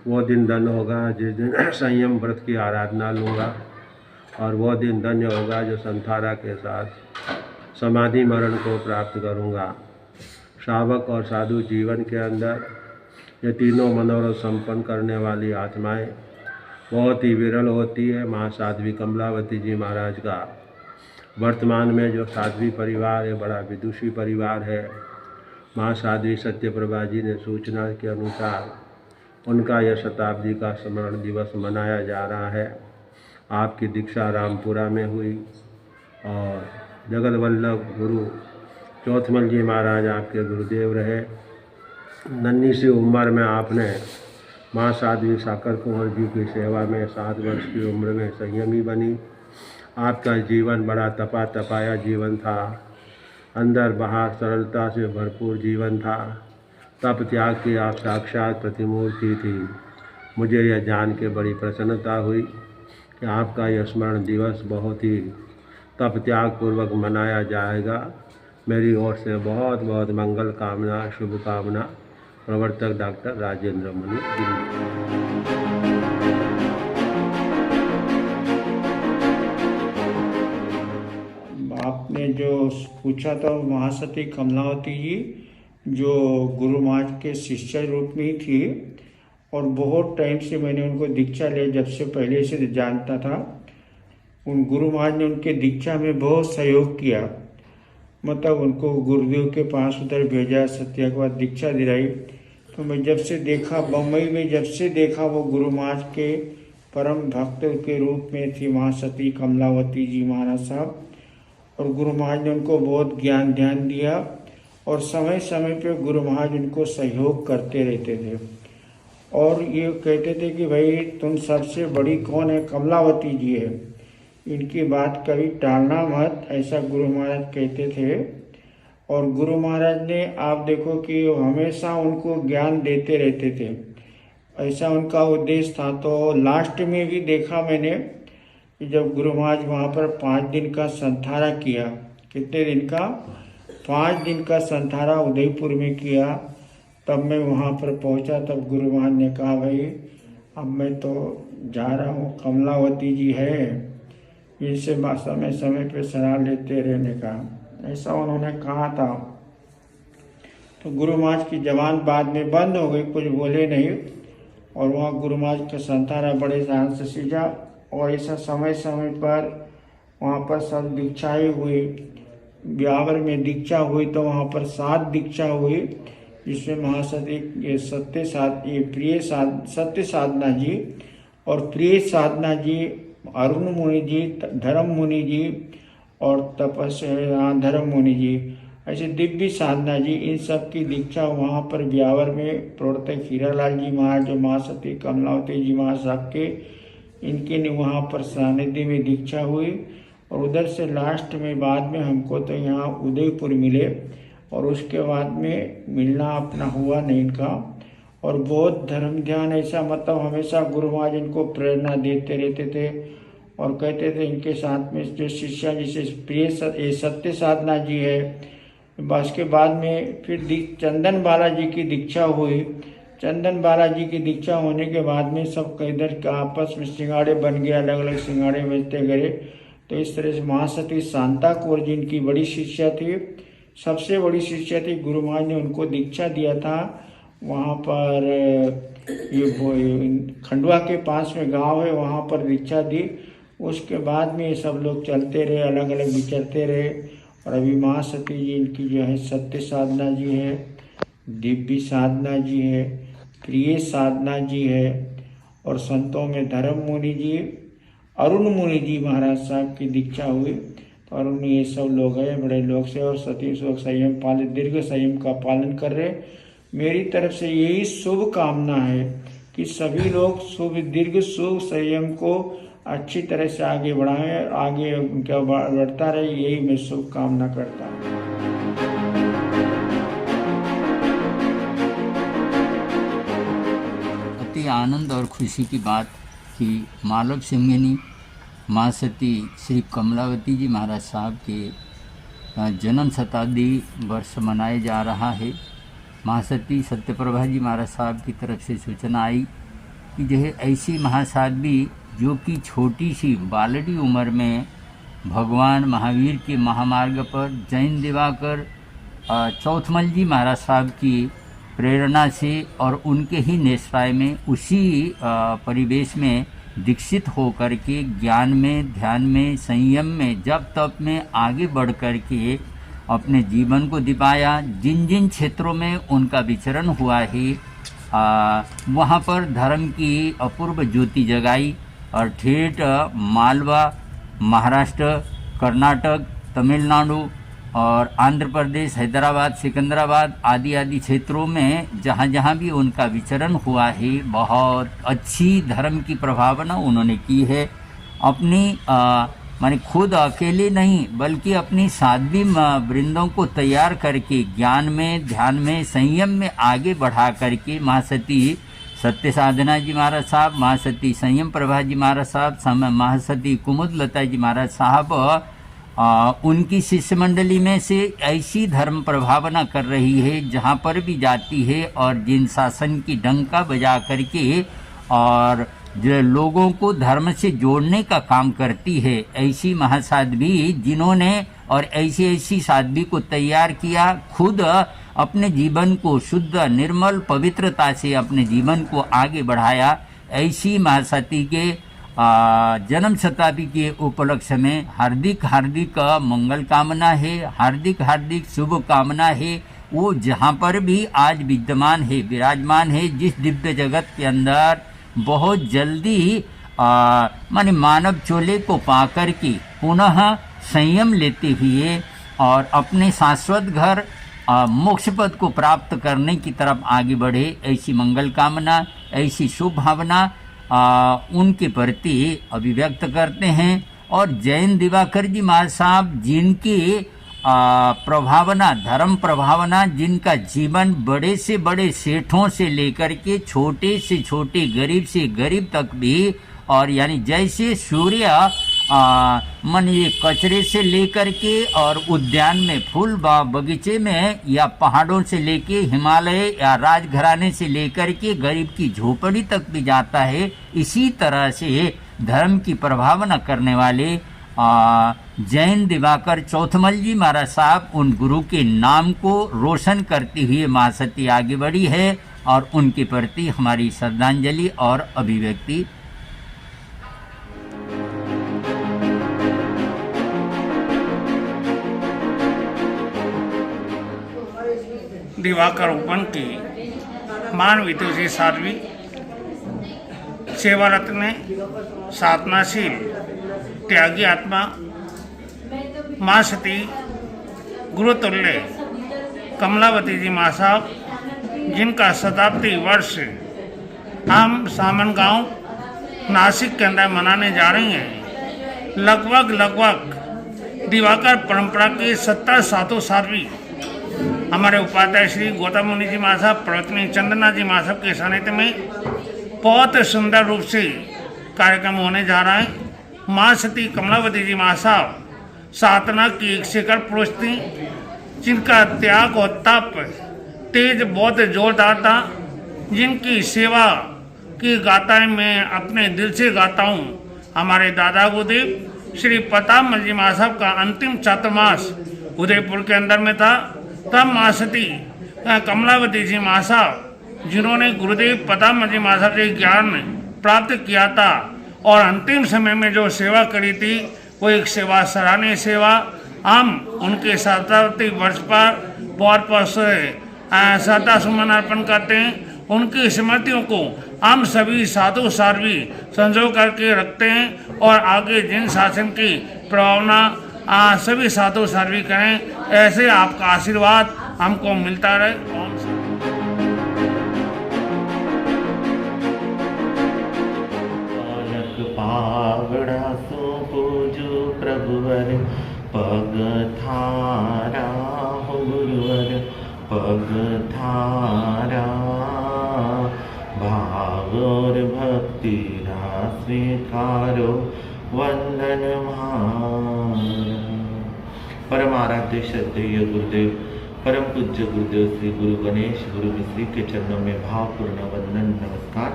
वो दिन धन्य होगा जिस दिन संयम व्रत की आराधना लूँगा। और वो दिन धन्य होगा जो संथारा के साथ समाधि मरण को प्राप्त करूँगा। श्रावक और साधु जीवन के अंदर ये तीनों मनोरथ संपन्न करने वाली आत्माएं बहुत ही विरल होती है। महासाध्वी कमलावती जी महाराज का वर्तमान में जो साध्वी परिवार है, बड़ा विदुषी परिवार है। महासाध्वी सत्यप्रभा जी ने सूचना के अनुसार उनका यह शताब्दी का स्मरण दिवस मनाया जा रहा है। आपकी दीक्षा रामपुरा में हुई और जगत वल्लभ गुरु चौथमल जी महाराज आपके गुरुदेव रहे। नन्ही सी उम्र में आपने महासाध्वी साकर कुंवर जी की सेवा में 7 वर्ष की उम्र में संयमी बनी। आपका जीवन बड़ा तपाया जीवन था। अंदर बाहर सरलता से भरपूर जीवन था। तप त्याग की आप साक्षात प्रतिमूर्ति थी। मुझे यह जान के बड़ी प्रसन्नता हुई कि आपका यह स्मरण दिवस बहुत ही तप त्याग पूर्वक मनाया जाएगा। मेरी ओर से बहुत बहुत मंगल कामना, शुभकामना। प्रवर्तक डॉक्टर राजेंद्र मुनि दिल्ली। आपने जो पूछा था महासती कमलावती जी जो गुरु महाराज के शिष्य रूप में ही थी और बहुत टाइम से मैंने उनको दीक्षा ले, जब से पहले से जानता था। उन गुरु महाराज ने उनके दीक्षा में बहुत सहयोग किया। मतलब उनको गुरुदेव के पास उधर भेजा, सत्या के बाद दीक्षा दिलाई। तो मैं जब से देखा बम्बई में, जब से देखा वो गुरु महाराज के परम भक्त के रूप में थी महासती कमलावती जी महाराज साहब। और गुरु महाराज ने उनको बहुत ज्ञान ध्यान दिया और समय समय पे गुरु महाराज उनको सहयोग करते रहते थे और ये कहते थे कि भाई तुम सबसे बड़ी कौन है? कमलावती जी है, इनकी बात कभी टालना मत, ऐसा गुरु महाराज कहते थे। और गुरु महाराज ने आप देखो कि हमेशा उनको ज्ञान देते रहते थे, ऐसा उनका उद्देश्य था। तो लास्ट में भी देखा मैंने जब गुरु महाराज वहाँ पर 5 दिन का संथारा किया। कितने दिन का? 5 दिन का संथारा उदयपुर में किया। तब मैं वहाँ पर पहुँचा, तब गुरु महाराज ने कहा भाई अब मैं तो जा रहा हूँ, कमलावती जी है, इनसे समय समय पे सलाह लेते रहने का, ऐसा उन्होंने कहा था। तो गुरु महाराज की जबान बाद में बंद हो गई, कुछ बोले नहीं। और वहाँ गुरु महाराज का संतारा बड़े ध्यान से सींचा और ऐसा समय समय पर वहाँ पर सब दीक्षाएँ हुई। ब्यावर में दीक्षा हुई तो वहाँ पर 7 दीक्षा हुई, जिसमें महासती सत्य साधना जी और प्रिय साधना जी, अरुण मुनि जी, धर्म मुनि जी और तपस्या धर्म मुनि जी, ऐसे दिव्य साधना जी, इन सब की दीक्षा वहाँ पर ब्यावर में प्रवर्तक हीरालाल जी महाराज जो महासती कमलावती जी महाराज साहब के, इनके वहाँ पर सानिध्य में दीक्षा हुई। और उधर से लास्ट में बाद में हमको तो यहाँ उदयपुर मिले और उसके बाद में मिलना अपना हुआ नहीं इनका। और बहुत धर्म ध्यान ऐसा, मतलब हमेशा गुरु महाराज इनको प्रेरणा देते रहते थे और कहते थे इनके साथ में जो शिष्या जिसे प्रिय सत्य साधना जी है। बस के बाद में फिर चंदन बालाजी की दीक्षा हुई। चंदन बालाजी की दीक्षा होने के बाद में सब इधर का आपस में सिंगाड़े बन गए, अलग अलग सिंगाड़े बजते गए। तो इस तरह से महासती शांता कौर जी इनकी बड़ी शिष्या थी, सबसे बड़ी शिष्या थी। गुरु महाराज ने उनको दीक्षा दिया था वहाँ पर, ये खंडवा के पास में गांव है, वहाँ पर दीक्षा दी। उसके बाद में ये सब लोग चलते रहे, अलग अलग विचरते रहे। और अभी महासती जी इनकी जो है सत्य साधना जी है, दिव्य साधना जी है, प्रिय साधना जी है। और संतों में धर्म मुनि जी, अरुण मुनि जी महाराज साहब की दीक्षा हुई। तो अरुण ये सब लोग हैं, बड़े लोग से, और सती सुख संयम पालन, दीर्घ संयम का पालन कर रहे। मेरी तरफ से यही शुभ कामना है कि सभी लोग शुभ दीर्घ शुभ संयम को अच्छी तरह से आगे बढ़ाएं, आगे उनका बढ़ता रहे, यही मैं शुभ कामना करता हूँ। अति आनंद और खुशी की बात कि मालव सिंगिनी महासती श्री कमलावती जी महाराज साहब के जन्म शताब्दी वर्ष मनाया जा रहा है। महासती सत्यप्रभा जी महाराज साहब की तरफ से सूचना आई कि जो है ऐसी महासाध्वी जो कि छोटी सी बालड़ी उम्र में भगवान महावीर के महामार्ग पर जैन दिवाकर चौथमल जी महाराज साहब की प्रेरणा से और उनके ही नेश्राय में उसी परिवेश में दीक्षित होकर के ज्ञान में, ध्यान में, संयम में, जप तप में आगे बढ़ कर के अपने जीवन को दिपाया। जिन जिन क्षेत्रों में उनका विचरण हुआ है वहाँ पर धर्म की अपूर्व ज्योति जगाई और ठेठ मालवा, महाराष्ट्र, कर्नाटक, तमिलनाडु और आंध्र प्रदेश, हैदराबाद, सिकंदराबाद आदि आदि क्षेत्रों में जहाँ जहाँ भी उनका विचरण हुआ है बहुत अच्छी धर्म की प्रभावना उन्होंने की है। अपनी माने खुद अकेले नहीं बल्कि अपनी साध्वी वृंदों को तैयार करके ज्ञान में, ध्यान में, संयम में आगे बढ़ा करके महासती सत्य साधना जी महाराज साहब, महासती संयम प्रभा जी महाराज साहब, महासती कुमुद लता जी महाराज साहब उनकी शिष्य मंडली में से ऐसी धर्म प्रभावना कर रही है जहाँ पर भी जाती है और जिन शासन की डंका बजा करके और जो लोगों को धर्म से जोड़ने का काम करती है। ऐसी महासाध्वी जिन्होंने और ऐसी ऐसी साध्वी को तैयार किया, खुद अपने जीवन को शुद्ध निर्मल पवित्रता से अपने जीवन को आगे बढ़ाया। ऐसी महासती के जन्म शताब्दी के उपलक्ष्य में हार्दिक हार्दिक मंगल कामना है, हार्दिक हार्दिक शुभ कामना है। वो जहाँ पर भी आज विद्यमान है, विराजमान है, जिस दिव्य जगत के अंदर बहुत जल्दी माने मानव चोले को पाकर के पुनः संयम लेते हुए और अपने शाश्वत घर मोक्ष पद को प्राप्त करने की तरफ आगे बढ़े, ऐसी मंगल कामना, ऐसी शुभ भावना उनके प्रति अभिव्यक्त करते हैं। और जैन दिवाकर जी महाराज साहब जिनकी प्रभावना, धर्म प्रभावना, जिनका जीवन बड़े से बड़े सेठों से लेकर के छोटे से छोटे, गरीब से गरीब तक भी, और यानी जैसे सूर्य मन ये कचरे से लेकर के और उद्यान में फूल बगीचे में या पहाड़ों से लेके हिमालय या राजघराने से लेकर के गरीब की झोपड़ी तक भी जाता है। इसी तरह से धर्म की प्रभावना करने वाले जैन दिवाकर चौथमल जी महाराज साहब उन गुरु के नाम को रोशन करती हुए महासती आगे बढ़ी है और उनके प्रति हमारी श्रद्धांजलि और अभिव्यक्ति। दिवाकर ओपन की मानवीय जी साध्वी सेवा रत्न साधनाशील त्यागी आत्मा माँ सती गुरुतुल्य कमलावती जी माँ साहब, जिनका शताब्दी वर्ष हम सामन गांव नासिक के अंदर मनाने जा रहे हैं। लगभग दिवाकर परंपरा की 70 साधु साध्वी हमारे उपाध्याय श्री गौतम मुनि जी माँ साहब, प्रवचनी चंदना जी माँ साहब के सानिध्य में बहुत सुंदर रूप से कार्यक्रम होने जा रहा है। माँ सती कमलावती जी माँ साहब साधना की एक शिखर पुरुष थी, जिनका त्याग और तप तेज बहुत जोरदार था, जिनकी सेवा की गाथाएं मैं अपने दिल से गाता हूँ। हमारे दादा गुरुदेव श्री प्रतापमल जी माँ साहब का अंतिम चातुर्मास उदयपुर के अंदर में था। तब माँ सती कमलावती जी माँ साहब, जिन्होंने गुरुदेव प्रतापमल जी माँ साहब से ज्ञान प्राप्त किया था और अंतिम समय में जो सेवा करी थी वो एक सेवा सराहनीय सेवा। हम उनके शताब्दी वर्ष पर बहुत बहुत श्रद्धा सुमन अर्पण करते हैं। उनकी स्मृतियों को हम सभी साधु साध्वी संजो करके रखते हैं और आगे जिन शासन की प्रभावना सभी साधु साध्वी करें, ऐसे आपका आशीर्वाद हमको मिलता रहे। पावड़ा सो पूजो प्रभुवर पग थारा हो गुरुवर पग थारा भाव और भक्ति रा स्वीकारो वंदन मारा। परम आराध्य श्रद्धेय गुरुदेव परम पूज्य गुरुदेव श्री गुरु गणेश गुरु मिश्री के चरणों में भावपूर्ण वंदन नमस्कार।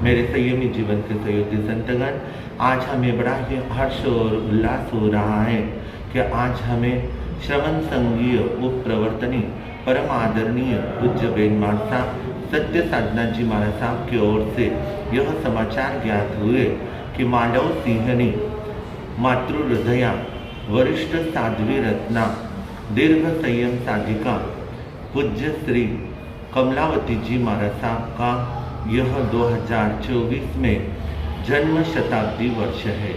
मेरे संयमी जीवन के सहयोगी संतगण, आज हमें बड़ा ही हर्ष और उल्लास हो रहा है कि आज हमें श्रवण संघीय उप प्रवर्तनी परम आदरणीय पूज्य बेन माता सत्य साधना जी महाराज साहब की ओर से यह समाचार ज्ञात हुए कि मालव सिंहनी मातृ हृदया वरिष्ठ साध्वी रत्ना दीर्घ संयम साधिका पूज्य श्री कमलावती जी महाराज साहब का यह 2024 में जन्म शताब्दी वर्ष है।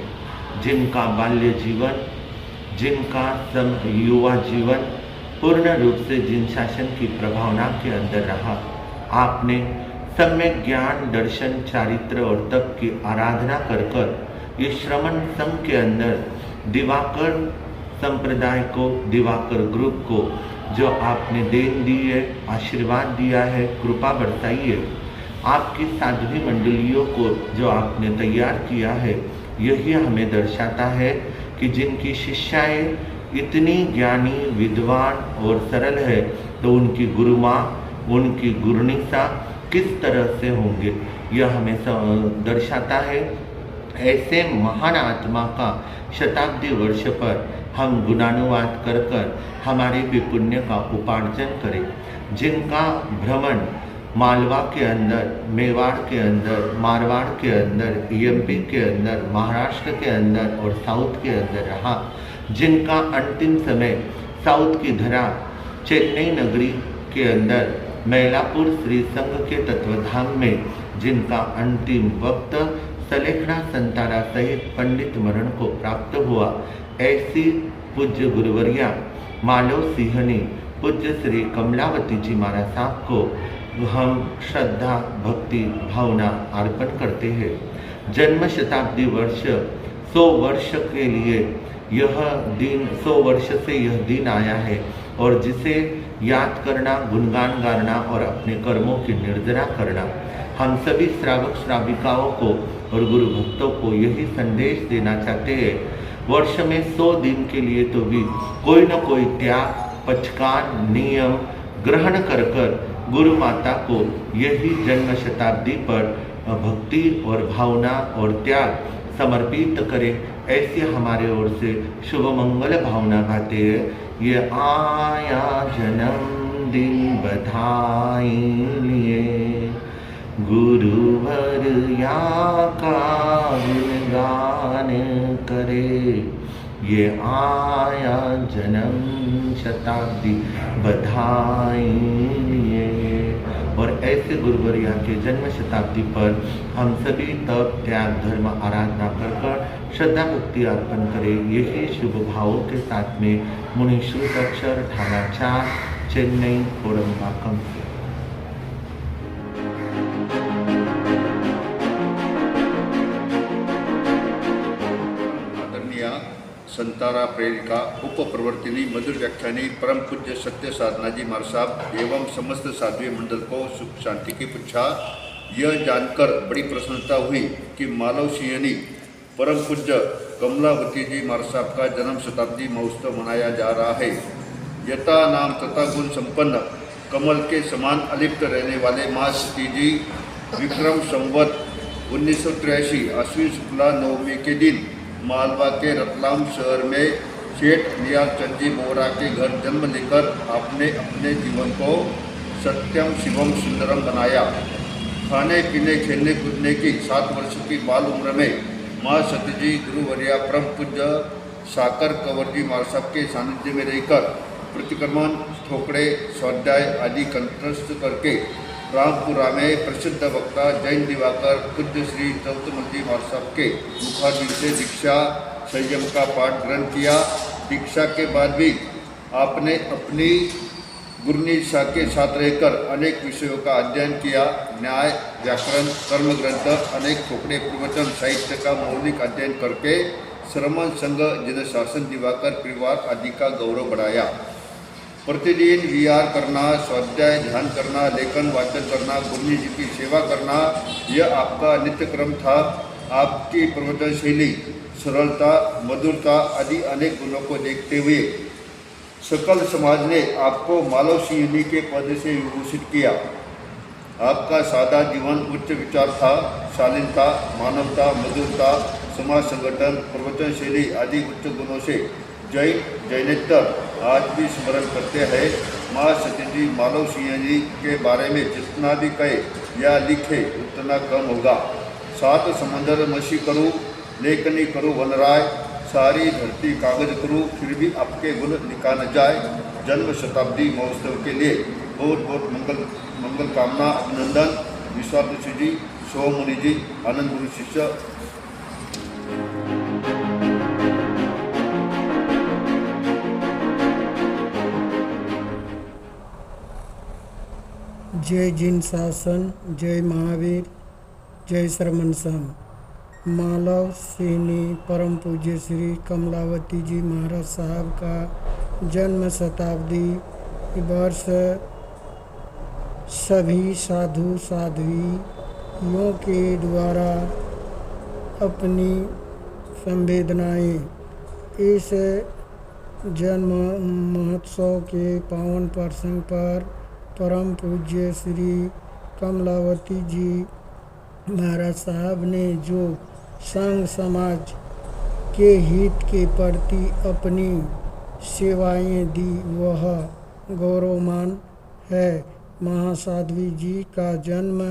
जिनका बाल्य जीवन, जिनका युवा जीवन पूर्ण रूप से जिन शासन की प्रभावना के अंदर रहा, आपने सम्यक ज्ञान दर्शन चारित्र और तप की आराधना कर इस श्रवण संघ के अंदर दिवाकर संप्रदाय को, दिवाकर ग्रुप को जो आपने देन दी है, आशीर्वाद दिया है, कृपा बरसाई है, आपकी साध्वी मंडलियों को जो आपने तैयार किया है, यही हमें दर्शाता है कि जिनकी शिष्याएं इतनी ज्ञानी विद्वान और सरल है तो उनकी गुरु माँ, उनकी गुरुनिसा किस तरह से होंगे, यह हमें दर्शाता है। ऐसे महान आत्मा का शताब्दी वर्ष पर हम गुणानुवाद कर हमारे भी पुण्य का उपार्जन करें। जिनका भ्रमण मालवा के अंदर, मेवाड़ के अंदर, मारवाड़ के अंदर, यूपी के अंदर, महाराष्ट्र के अंदर और साउथ के अंदर रहा, जिनका अंतिम समय साउथ की धरा चेन्नई नगरी के अंदर मैलापुर श्री संघ के तत्वधाम में जिनका अंतिम वक्त सलेखना संतारा सहित पंडित मरण को प्राप्त हुआ, ऐसी पूज्य गुरुवरिया मालव सिंहनी पूज्य श्री कमलावती जी महाराज साहब को हम श्रद्धा भक्ति भावना अर्पण करते हैं। जन्म शताब्दी वर्ष 100 वर्ष के लिए यह दिन 100 वर्ष से यह दिन आया है और जिसे याद करना, गुणगान गाना और अपने कर्मों की निर्जरा करना। हम सभी श्रावक श्राविकाओं को और गुरु भक्तों को यही संदेश देना चाहते हैं, वर्ष में 100 दिन के लिए तो भी कोई न कोई त्याग, पचकान, नियम ग्रहण कर गुरु माता को यही जन्म शताब्दी पर भक्ति और भावना और त्याग समर्पित करें। ऐसे हमारे ओर से शुभ मंगल भावना गाते हैं। ये आया जन्मदिन बधाई लिए, गुरुवर या का गुणगान करे। ये आया जन्म शताब्दी बधाई लिए। और ऐसे गुरुवरिया के जन्म शताब्दी पर हम सभी तप, त्याग, धर्म, आराधना कर श्रद्धा भक्ति अर्पण करें। यही शुभ भावों के साथ में मुनीश्वर अक्षर थाना 4 चेन्नई कोडम्बाकम से। संतारा प्रेरिका उप प्रवर्तिनी मधुर व्याख्यानी परम पूज्य सत्य साधना जी महाराज साहब एवं समस्त साध्वी मंडल को सुख शांति की पुच्छा। यह जानकर बड़ी प्रसन्नता हुई कि मालव सिंहनी परम पूज्य कमलावती जी महाराज साहब का जन्म शताब्दी महोत्सव मनाया जा रहा है। यथा नाम तथा गुण संपन्न कमल के समान अलिप्त रहने वाले माँ सती जी विक्रम संवत 1983 अश्विन शुक्ला नवमी के दिन मालवा के रतलाम शहर में सेठ निहाल चंद जी बोहरा के घर जन्म लेकर आपने अपने जीवन को सत्यम शिवम सुंदरम बनाया। खाने पीने, खेलने कूदने की 7 वर्ष की बाल उम्र में माँ सती जी गुरुवर्या परम पूज्य साकर कंवर जी महाराज साहब के सानिध्य में रहकर प्रतिक्रमण, ठोकड़े, स्वाध्याय आदि कंठस्थ करके रामपुरा में प्रसिद्ध वक्ता जैन दिवाकर पूज्य श्री चौतमल जी महाराज साहब के मुखारबिंद से दीक्षा संयम का पाठ ग्रहण किया। दीक्षा के बाद भी आपने अपनी गुरुनिशा के साथ रहकर अनेक विषयों का अध्ययन किया। न्याय, व्याकरण, कर्म ग्रंथ, अनेक ठोकड़े, प्रवचन, साहित्य का मौलिक अध्ययन करके श्रमण संघ, जन शासन, दिवाकर परिवार आदि का गौरव बढ़ाया। प्रतिदिन विहार करना, स्वाध्याय, ध्यान करना, लेखन वाचन करना, गुरुजी जी की सेवा करना, यह आपका नित्य क्रम था। आपकी प्रवचन शैली, सरलता, मधुरता आदि अनेक गुणों को देखते हुए सकल समाज ने आपको मालव सिंहनी के पद से विभूषित किया। आपका सादा जीवन उच्च विचार था, शालीनता, मानवता, मधुरता, समाज संगठन, प्रवचन शैली आदि उच्च गुणों से जैनेतर आज भी स्मरण करते हैं। माँ सती जी मालव सिंह जी के बारे में जितना भी कहे या लिखे उतना कम होगा। 7 समंदर मशी करूँ, लेखनी करूँ वनराय, सारी धरती कागज करूँ, फिर भी आपके गुण लिखा न जाए। जन्म शताब्दी महोत्सव के लिए बहुत बहुत मंगल कामना, अभिनंदन। विश्वास जी, सोमुनि जी, आनंद गुरु शिष्य। जय जिन शासन, जय महावीर, जय श्रमण संघ। मालव सिंहनी परम पूज्य श्री कमलावती जी महाराज साहब का जन्म शताब्दी वर्ष सभी साधु साध्वियों के द्वारा अपनी संवेदनाएं इस जन्म महोत्सव के पावन प्रसंग पर परम पूज्य श्री कमलावती जी महाराज साहब ने जो संघ समाज के हित के प्रति अपनी सेवाएं दी वह गौरवमान है। महासाध्वी जी का जन्म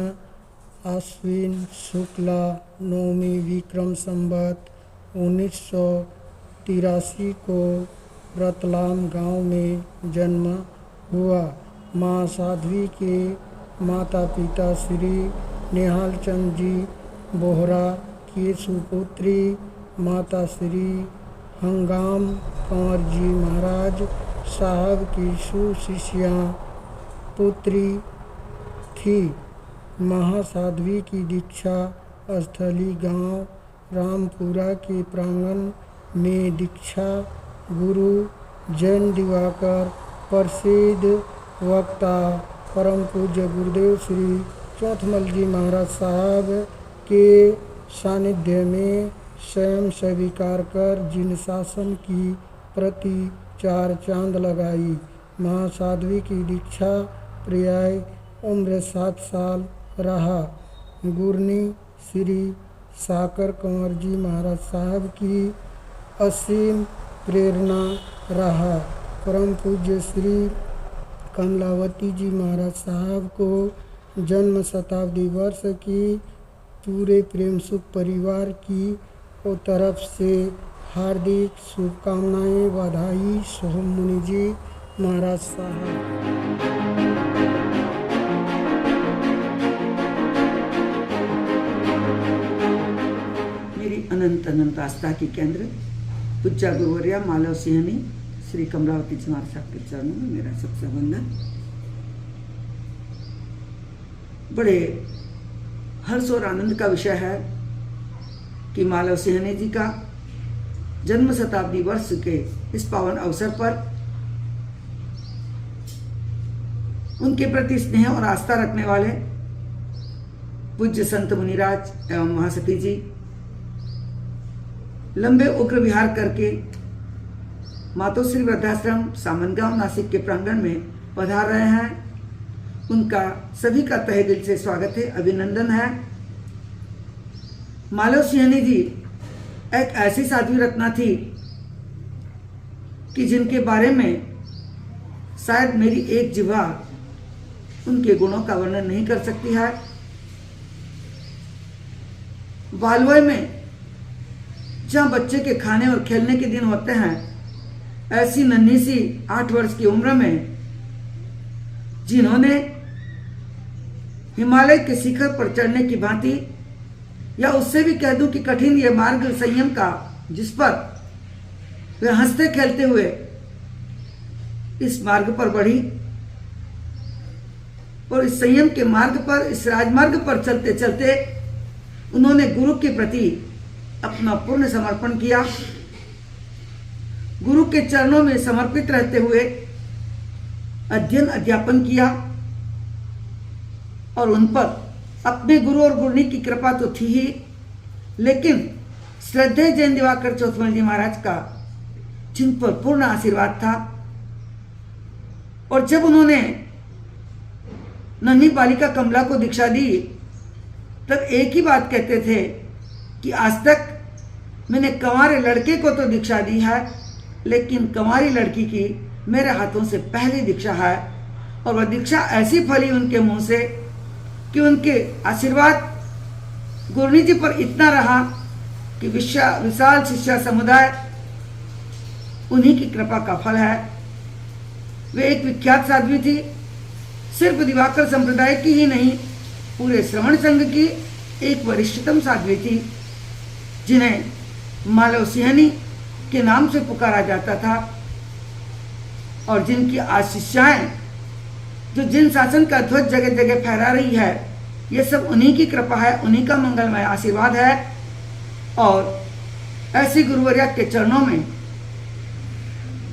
आश्विन शुक्ला नवमी विक्रम संवत 1983 को रतलाम गांव में जन्म हुआ। माँ साध्वी के माता पिता श्री निहाल चंद जी बोहरा की सुपुत्री माता श्री हंगाम कंवर जी महाराज साहब की सुशिष्या पुत्री थी। महासाध्वी की दीक्षा स्थली गांव रामपुरा के प्रांगण में दीक्षा गुरु जैन दिवाकर प्रसिद्ध वक्ता परम पूज्य गुरुदेव श्री चौथमल जी महाराज साहब के सानिध्य में स्वयं स्वीकार कर जिन शासन की प्रति 4 चांद लगाई। महासाध्वी की दीक्षा पर्याय उम्र 7 साल रहा। गुरनी श्री साकर कंवर जी महाराज साहब की असीम प्रेरणा रहा। परम पूज्य श्री कमलावती जी महाराज साहब को जन्म शताब्दी वर्ष की पूरे प्रेम सुख परिवार की तरफ से हार्दिक शुभकामनाएं, बधाई। सोहम मुनि जी महाराज साहब। मेरी अनंत अनंत आस्था की केंद्र पूज्य गुरुवर्या मालव सिंहनी श्री कमलावती जी महाराज साहब के चरणों में मेरा सबसे वंदन। बड़े हर्ष और आनंद का विषय है कि मालव सिंहनी जी का जन्म शताब्दी वर्ष के इस पावन अवसर पर उनके प्रति स्नेह और आस्था रखने वाले पूज्य संत मुनिराज एवं महासती जी लंबे उग्र विहार करके मातोश्री वृद्धाश्रम सामनगांव नासिक के प्रांगण में पधार रहे हैं। उनका सभी का तहे दिल से स्वागत है, अभिनंदन है। मालव सिंहनी जी एक ऐसी साध्वी रत्ना थी कि जिनके बारे में शायद मेरी एक जिह्वा उनके गुणों का वर्णन नहीं कर सकती है। बालवय में जहाँ बच्चे के खाने और खेलने के दिन होते हैं, ऐसी नन्ही सी 8 वर्ष की उम्र में जिन्होंने हिमालय के शिखर पर चढ़ने की भांति, या उससे भी कह दूं कि कठिन ये मार्ग संयम का, जिस पर वे हंसते खेलते हुए इस मार्ग पर बढ़ी और इस संयम के मार्ग पर, इस राजमार्ग पर चलते चलते उन्होंने गुरु के प्रति अपना पूर्ण समर्पण किया। गुरु के चरणों में समर्पित रहते हुए अध्ययन अध्यापन किया और उन पर अपने गुरु और गुरुनी की कृपा तो थी ही, लेकिन श्रद्धेय जैन दिवाकर चौथमल जी महाराज का जिन पर पूर्ण आशीर्वाद था। और जब उन्होंने नन्ही बालिका कमला को दीक्षा दी, तब एक ही बात कहते थे कि आज तक मैंने कंवारे लड़के को तो दीक्षा दी है, लेकिन कंवारी लड़की की मेरे हाथों से पहली दीक्षा है। और वह दीक्षा ऐसी फली उनके मुंह से कि उनके आशीर्वाद गुरुनी जी पर इतना रहा कि विशाल शिष्य समुदाय उन्हीं की कृपा का फल है। वे एक विख्यात साध्वी थी, सिर्फ दिवाकर संप्रदाय की ही नहीं, पूरे श्रवण संघ की एक वरिष्ठतम साध्वी थी, जिन्हें मालव सिंहनी के नाम से पुकारा जाता था। और जिनकी आशीषाएं जो जिन शासन का ध्वज जगह जगह फहरा रही है, ये सब उन्हीं की कृपा है, उन्हीं का मंगलमय आशीर्वाद है। और ऐसी गुरुवर्या के चरणों में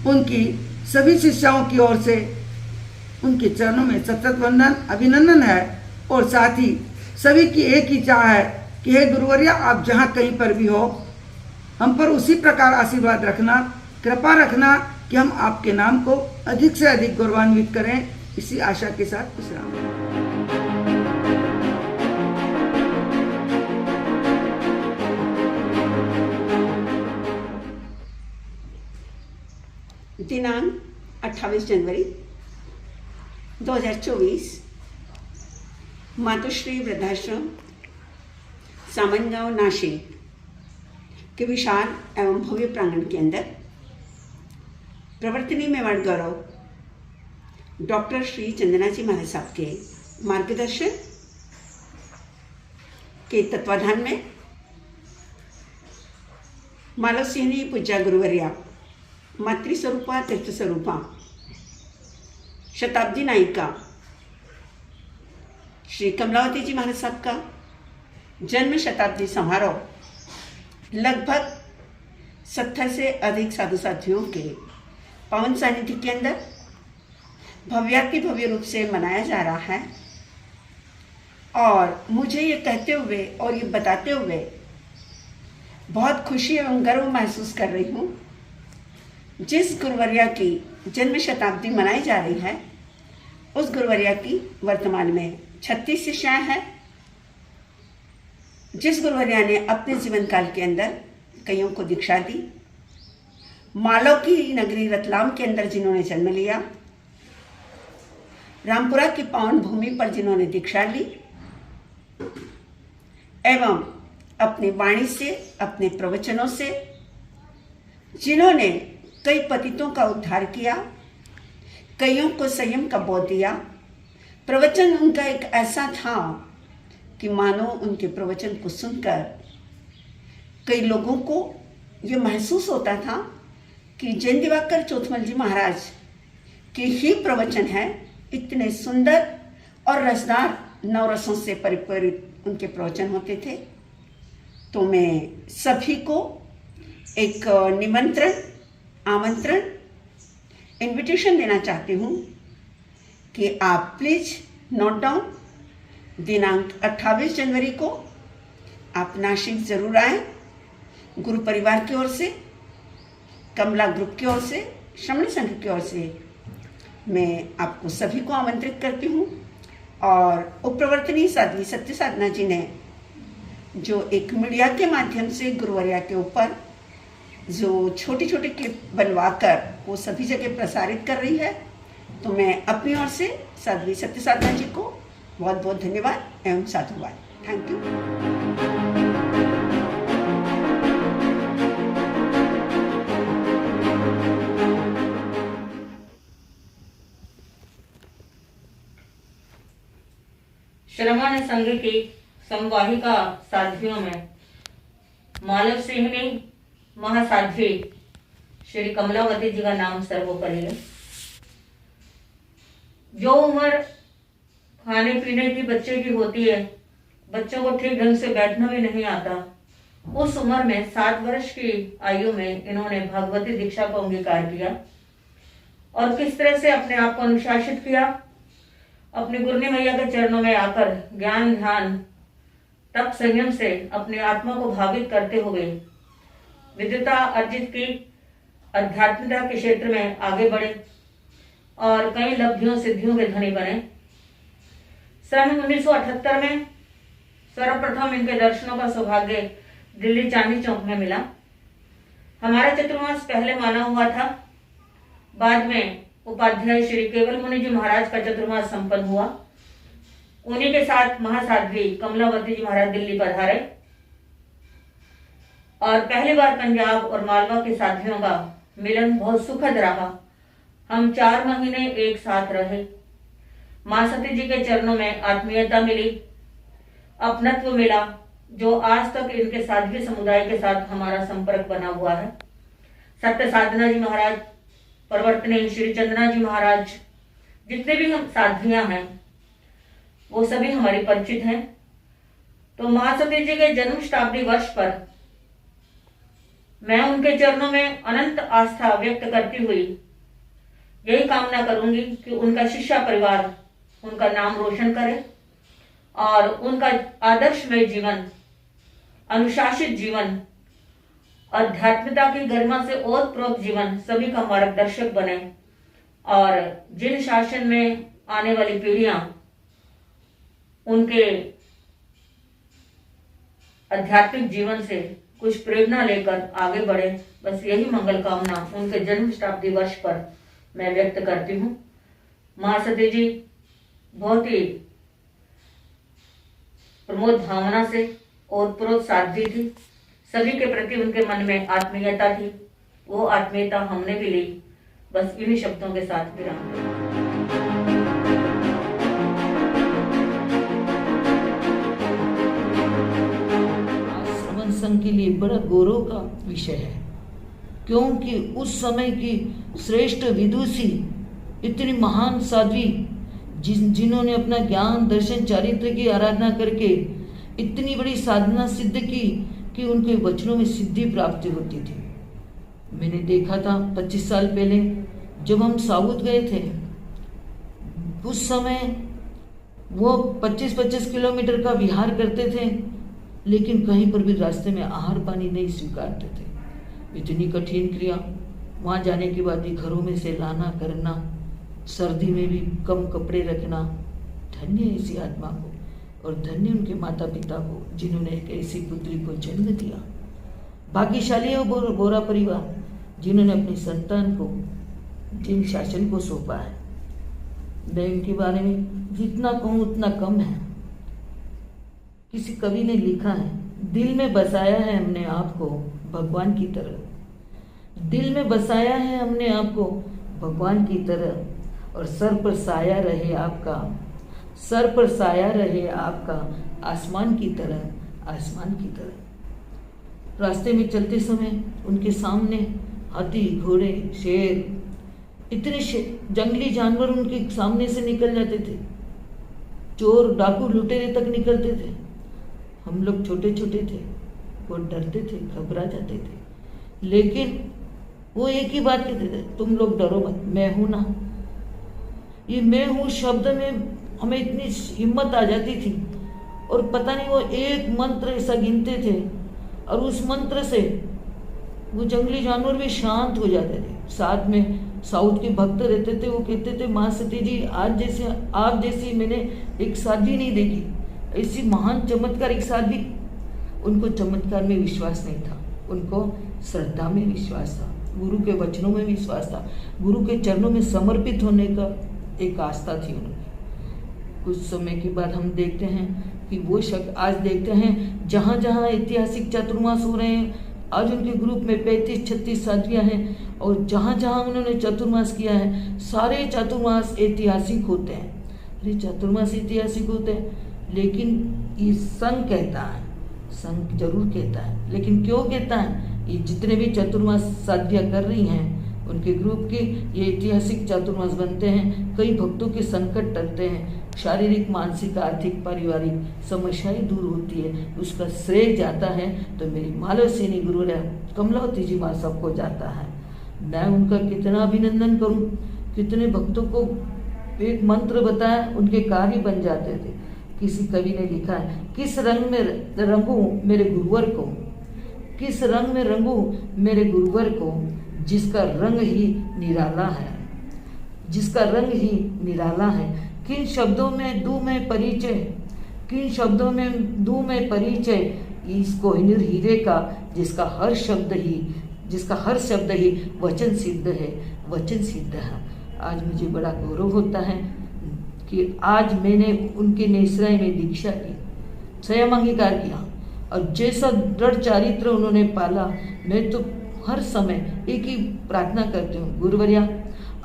उनकी सभी शिष्याओं की ओर से उनके चरणों में सतत वंदन अभिनंदन है। और साथ ही सभी की एक ही चाह है कि हे गुरुवर्या, आप जहाँ कहीं पर भी हो, हम पर उसी प्रकार आशीर्वाद रखना, कृपा रखना कि हम आपके नाम को अधिक से अधिक गौरवान्वित करें। इसी आशा के साथ विश्राम। दिनांक 28 जनवरी 2024 मातोश्री वृद्धाश्रम सामनगांव नासिक के विशाल एवं भव्य प्रांगण के अंदर प्रवर्तनी मेवाड़ गौरव डॉक्टर श्री चंदना जी महाराज साहब के मार्गदर्शन के तत्वाधान में मालव सिंहनी पूज्या गुरुवर्या मातृस्वरूपा तीर्थस्वरूपा शताब्दी नायिका श्री कमलावती जी महाराज साहब का जन्म शताब्दी समारोह लगभग 70 से अधिक साधु साथियों के पावन सानिध्य के अंदर भव्याति भव्य रूप से मनाया जा रहा है। और मुझे ये कहते हुए और ये बताते हुए बहुत खुशी एवं गर्व महसूस कर रही हूँ। जिस गुरुवर्या की जन्म शताब्दी मनाई जा रही है, उस गुरुवर्या की वर्तमान में 36 शिष्याएं हैं। जिस गुरुवर्या ने अपने जीवन काल के अंदर कईयों को दीक्षा दी, मालव की नगरी रतलाम के अंदर जिन्होंने जन्म लिया, रामपुरा की पावन भूमि पर जिन्होंने दीक्षा ली, एवं अपनी वाणी से, अपने प्रवचनों से जिन्होंने कई पतितों का उद्धार किया, कईयों को संयम का बोध दिया। प्रवचन उनका एक ऐसा था कि मानो उनके प्रवचन को सुनकर कई लोगों को ये महसूस होता था कि जैन दिवाकर चौथमल जी महाराज के ही प्रवचन है। इतने सुंदर और रसदार नवरसों से परिपूरित उनके प्रवचन होते थे। तो मैं सभी को एक आमंत्रण इनविटेशन देना चाहती हूँ कि आप प्लीज़ नोट डाउन, दिनांक 28 जनवरी को आप नासिक ज़रूर आएँ। गुरु परिवार की ओर से, कमला ग्रुप की ओर से, श्रमण संघ की ओर से मैं आपको सभी को आमंत्रित करती हूँ। और उपप्रवर्तनी साध्वी सत्य साधना जी ने जो एक मीडिया के माध्यम से गुरुवर्या के ऊपर जो छोटी छोटी क्लिप बनवाकर वो सभी जगह प्रसारित कर रही है, तो मैं अपनी ओर से साध्वी सत्य साधना जी को बहुत बहुत धन्यवाद एवं साधुवाद। Thank you. श्रमण संघ की संवाहिका साध्वियों में मालव सिंहनी महासाध्वी श्री कमलावती जी का नाम सर्वोपरि है। जो उम्र खाने पीने की बच्चे की होती है, बच्चों को ठीक ढंग से बैठना भी नहीं आता, उस उम्र में 7 वर्ष की आयु में इन्होंने भगवती दीक्षा को अंगीकार किया और किस तरह से अपने आप को अनुशासित किया। अपनी गुरनी मैया के चरणों में आकर ज्ञान, ध्यान, तप, संयम से अपनी आत्मा को भावित करते हुए विद्वता अर्जित की, आध्यात्मिकता के क्षेत्र में आगे बढ़े और कई लब्धियों सिद्धियों के धनी बने। सन 1978 में सर्वप्रथम इनके दर्शनों का सौभाग्य दिल्ली चांदनी चौक में मिला। हमारा चतुर्मास पहले माना हुआ था, बाद में उपाध्याय श्री केवल मुनि जी महाराज का चतुर्मास संपन्न हुआ। उन्हीं के साथ महासाध्वी कमलावती जी महाराज दिल्ली पधारे और पहली बार पंजाब और मालवा के साथियों का मिलन बहुत सुखद रहा। हम 4 महीने एक साथ रहे। मां सती जी के चरणों में आत्मीयता मिली, अपनत्व मिला, जो आज तक इनके साध्वी समुदाय के साथ हमारा संपर्क बना हुआ है। सत्य साधना जी महाराज, प्रवर्तनी श्री चंदना जी महाराज, जितने भी हम साध्वियां हैं वो सभी हमारी परिचित हैं। तो मां सती जी के जन्म शताब्दी वर्ष पर मैं उनके चरणों में अनंत आस्था व्यक्त करती हुई यही कामना करूंगी कि उनका शिष्य परिवार उनका नाम रोशन करे और उनका आदर्शमय जीवन, अनुशासित जीवन, आध्यात्मिकता की गरिमा से ओतप्रोत जीवन सभी का मार्गदर्शक बने और जिन शासन में आने वाली पीढ़ियां उनके आध्यात्मिक जीवन से कुछ प्रेरणा लेकर आगे बढ़े, बस यही मंगल कामना उनके जन्म शताब्दी वर्ष पर मैं व्यक्त करती हूँ। मां सती जी बहुत ही प्रमोद भावना से और प्रोत साध्वी थी। सभी के प्रति उनके मन में आत्मीयता थी। वो आत्मीयता हमने भी ली। बस इन्हीं शब्दों के साथ विराम दें। संघ के लिए बड़ा गौरव का विषय है, क्योंकि उस समय की श्रेष्ठ विदुषी, इतनी महान साध्वी जिन्होंने अपना ज्ञान, दर्शन, चारित्र की आराधना करके इतनी बड़ी साधना सिद्ध की कि उनके वचनों में सिद्धि प्राप्ति होती थी। मैंने देखा था 25 साल पहले जब हम साउथ गए थे उस समय वो 25-25 किलोमीटर का विहार करते थे, लेकिन कहीं पर भी रास्ते में आहार पानी नहीं स्वीकारते थे। इतनी कठिन क्रिया, वहाँ जाने के बाद भी घरों में से लाना करना, सर्दी में भी कम कपड़े रखना। धन्य ऐसी आत्मा को और धन्य उनके माता पिता को जिन्होंने एक ऐसी पुत्री को जन्म दिया। भाग्यशाली है वो बोरा परिवार जिन्होंने अपनी संतान को जिन शासन को सौंपा है। मैं उनके बारे में जितना कहूँ उतना कम है। किसी कवि ने लिखा है, दिल में बसाया है हमने आपको भगवान की तरह, दिल में बसाया है हमने आपको भगवान की तरह, और सर पर साया रहे आपका, सर पर साया रहे आपका आसमान की तरह, आसमान की तरह। रास्ते में चलते समय उनके सामने हाथी, घोड़े, शेर, इतने जंगली जानवर उनके सामने से निकल जाते थे। चोर, डाकू, लुटेरे तक निकलते थे। हम लोग छोटे छोटे थे, वो डरते थे, घबरा जाते थे, लेकिन वो एक ही बात कहते थे, तुम लोग डरो मत, मैं हूं ना। ये मैं हूं शब्द में हमें इतनी हिम्मत आ जाती थी। और पता नहीं वो एक मंत्र ऐसा गिनते थे और उस मंत्र से वो जंगली जानवर भी शांत हो जाते थे। साथ में साउथ के भक्त रहते थे, वो कहते थे, माँ सती जी आज जैसे आप जैसी मैंने एक साध्वी नहीं देखी, ऐसी महान चमत्कार एक साध्वी। उनको चमत्कार में विश्वास नहीं था, उनको श्रद्धा में विश्वास था, गुरु के वचनों में विश्वास था, गुरु के चरणों में समर्पित होने का एक आस्था थी उनकी। कुछ समय के बाद हम देखते हैं कि वो शख्स आज देखते हैं जहाँ जहाँ ऐतिहासिक चातुर्मास हो रहे हैं, आज उनके ग्रुप में 35-36 साधवियाँ हैं, और जहाँ जहाँ उन्होंने चातुर्मास किया है सारे चातुर्मास ऐतिहासिक होते हैं। अरे चातुर्मास ऐतिहासिक होते हैं, लेकिन ये संघ कहता है, संघ जरूर कहता है, लेकिन क्यों कहता है? ये जितने भी चातुर्मास साधवियाँ कर रही हैं उनके ग्रुप के, ये ऐतिहासिक चातुर्मास बनते हैं। कई भक्तों के संकट टलते हैं, शारीरिक, मानसिक, आर्थिक, पारिवारिक समस्याएं दूर होती है, उसका श्रेय जाता है तो मेरी मालव सेनी गुरु कमलावती जी माँ सबको जाता है। मैं उनका कितना अभिनंदन करूं, कितने भक्तों को एक मंत्र बताया, उनके कार्य बन जाते थे। किसी कवि ने लिखा है, किस रंग में रंगूं मेरे गुरुवर को, किस रंग में रंगूं मेरे गुरुवर को, जिसका रंग ही निराला है, जिसका रंग ही निराला है। किन शब्दों में दूं मैं परिचय, किन शब्दों में दूं मैं परिचय इस कोहिनूर हीरे का, जिसका हर शब्द ही वचन सिद्ध है, वचन सिद्ध है। आज मुझे बड़ा गौरव होता है कि आज मैंने उनके नेसराय में दीक्षा की, स्वयं अंगीकार किया, और जैसा दृढ़ चारित्र उन्होंने पाला, मैं तो हर समय एक ही प्रार्थना करती हूँ, गुरुवर्या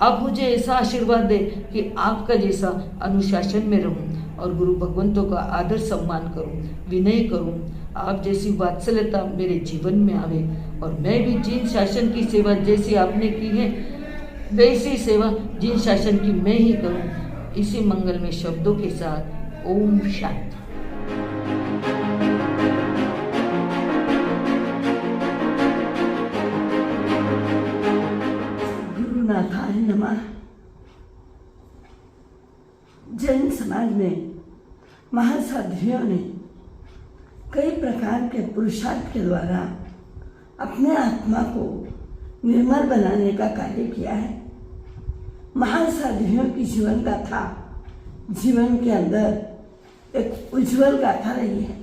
आप मुझे ऐसा आशीर्वाद दे कि आपका जैसा अनुशासन में रहूं और गुरु भगवंतों का आदर सम्मान करूं, विनय करूं, आप जैसी वात्सल्यता मेरे जीवन में आवे, और मैं भी जिन शासन की सेवा जैसी आपने की है वैसी सेवा जिन शासन की मैं ही करूं। इसी मंगल में शब्दों के साथ ओम शांति। गुरुनाथाय नमः। जैन समाज में महासाध्वियों ने कई प्रकार के पुरुषार्थ के द्वारा अपने आत्मा को निर्मल बनाने का कार्य किया है। महासाध्वियों की जीवन गाथा जीवन के अंदर एक उज्जवल गाथा रही है।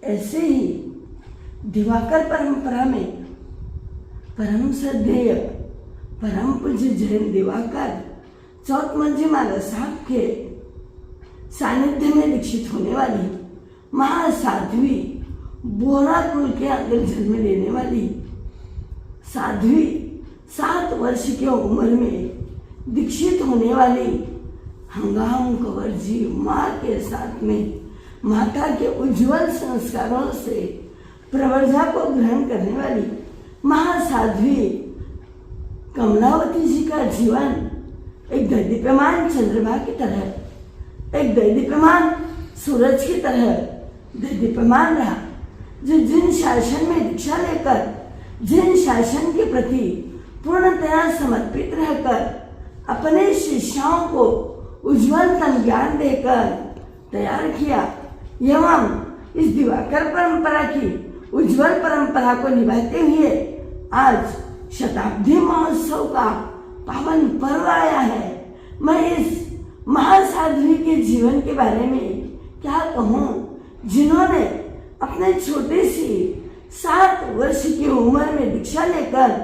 ऐसे ही दिवाकर परंपरा में परम श्रद्धेय परम पूज्य जैन दिवाकर चौथमंजी महाराज साहब के सानिध्य में दीक्षित होने वाली महासाध्वी, बोहरा कुल के अंदर जन्म लेने वाली साध्वी, 7 वर्ष की उम्र में दीक्षित होने वाली हंगाम कंवर जी माँ के साथ में माता के उज्जवल संस्कारों से प्रवर्जा को ग्रहण करने वाली महासाध्वी कमलावती जी का जीवन एक दैदीप्यमान चंद्रमा की तरह, एक दैदीप्यमान सूरज की तरह दैदीप्यमान रहा, जो जिन शासन में दीक्षा लेकर, जिन शासन के प्रति पूर्णतया समर्पित रहकर अपने शिष्यों को उज्जवल तन ज्ञान देकर तैयार किया एवं इस दिवाकर परंपरा की उज्जवल परंपरा को निभाते हुए आज शताब्दी महोत्सव का पावन पर्व आया है। मैं इस महासाध्वी के जीवन के बारे में क्या कहूँ, जिन्होंने अपने छोटी सी 7 वर्ष की उम्र में दीक्षा लेकर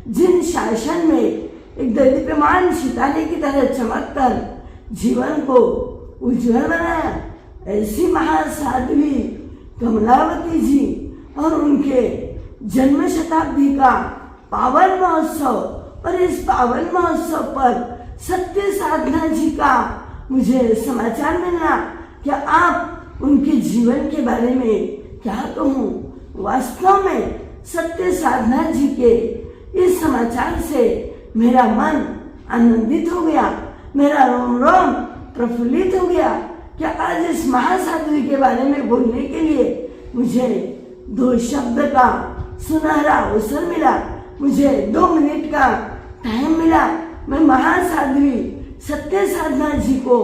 जिन शासन में एक दीप्यमान सितारे की तरह चमककर जीवन को उज्जवल बनाया, ऐसी महासाध्वी कमलावती जी और उनके जन्म शताब्दी का पावन महोत्सव और इस पावन महोत्सव पर सत्य साधना जी का मुझे समाचार मिला। क्या आप उनके जीवन के बारे में क्या कहूँ, वास्तव में सत्य साधना जी के इस समाचार से मेरा मन आनंदित हो गया, मेरा रोम रोम प्रफुल्लित हो गया। क्या आज इस महासाध्वी के बारे में बोलने के लिए मुझे 2 शब्द का सुनहरा अवसर मिला, मुझे 2 मिनट का टाइम मिला। मैं महासाध्वी सत्य साधना जी को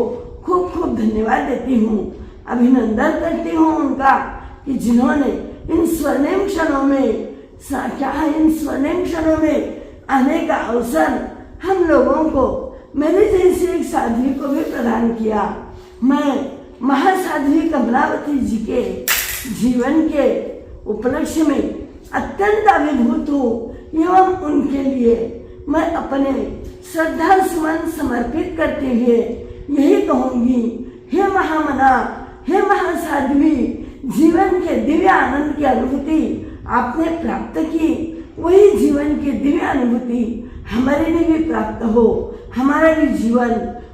खूब खूब धन्यवाद देती हूँ, अभिनंदन करती हूँ उनका कि जिन्होंने इन स्वर्णिम क्षणों में इन स्वर्णिम क्षणों में आने का अवसर हम लोगों को, मेरी जैसी एक साध्वी को भी प्रदान किया। मैं महासाध्वी कमलावती जी के जीवन के उपलक्ष्य में अत्यंत अभिभूत हूँ एवं उनके लिए मैं अपने श्रद्धा सुमन समर्पित करते हुए यही कहूँगी, हे महामना, हे महासाध्वी, जीवन के दिव्य आनंद की अनुभूति आपने प्राप्त की, वही जीवन की दिव्य अनुभूति हमारे लिए भी प्राप्त हो, हमारा भी जीवन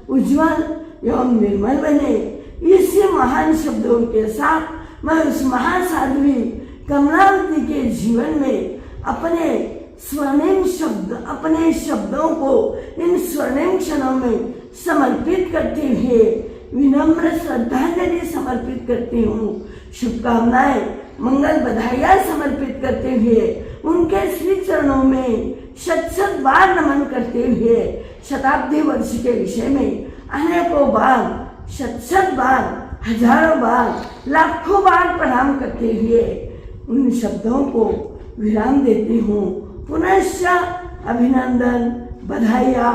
उज्जवल एवं निर्मल बने। इसी महान शब्दों के साथ मैं उस महासाध्वी कमलावती के जीवन में अपने स्वर्णिम शब्द, अपने शब्दों को इन स्वर्णिम क्षणों में समर्पित करते हुए विनम्र श्रद्धांजलि समर्पित करती हूँ। शुभकामनाएं, मंगल बधाइयाँ समर्पित करते हुए उनके श्री चरणों में शत बार नमन करते हुए शताब्दी वर्ष के विषय में अनेकों बार, शत बार, हजारों बार, लाखों बार प्रणाम करते हुए उन शब्दों को विराम देती हूँ। पुनश्च अभिनंदन, बधाइयाँ,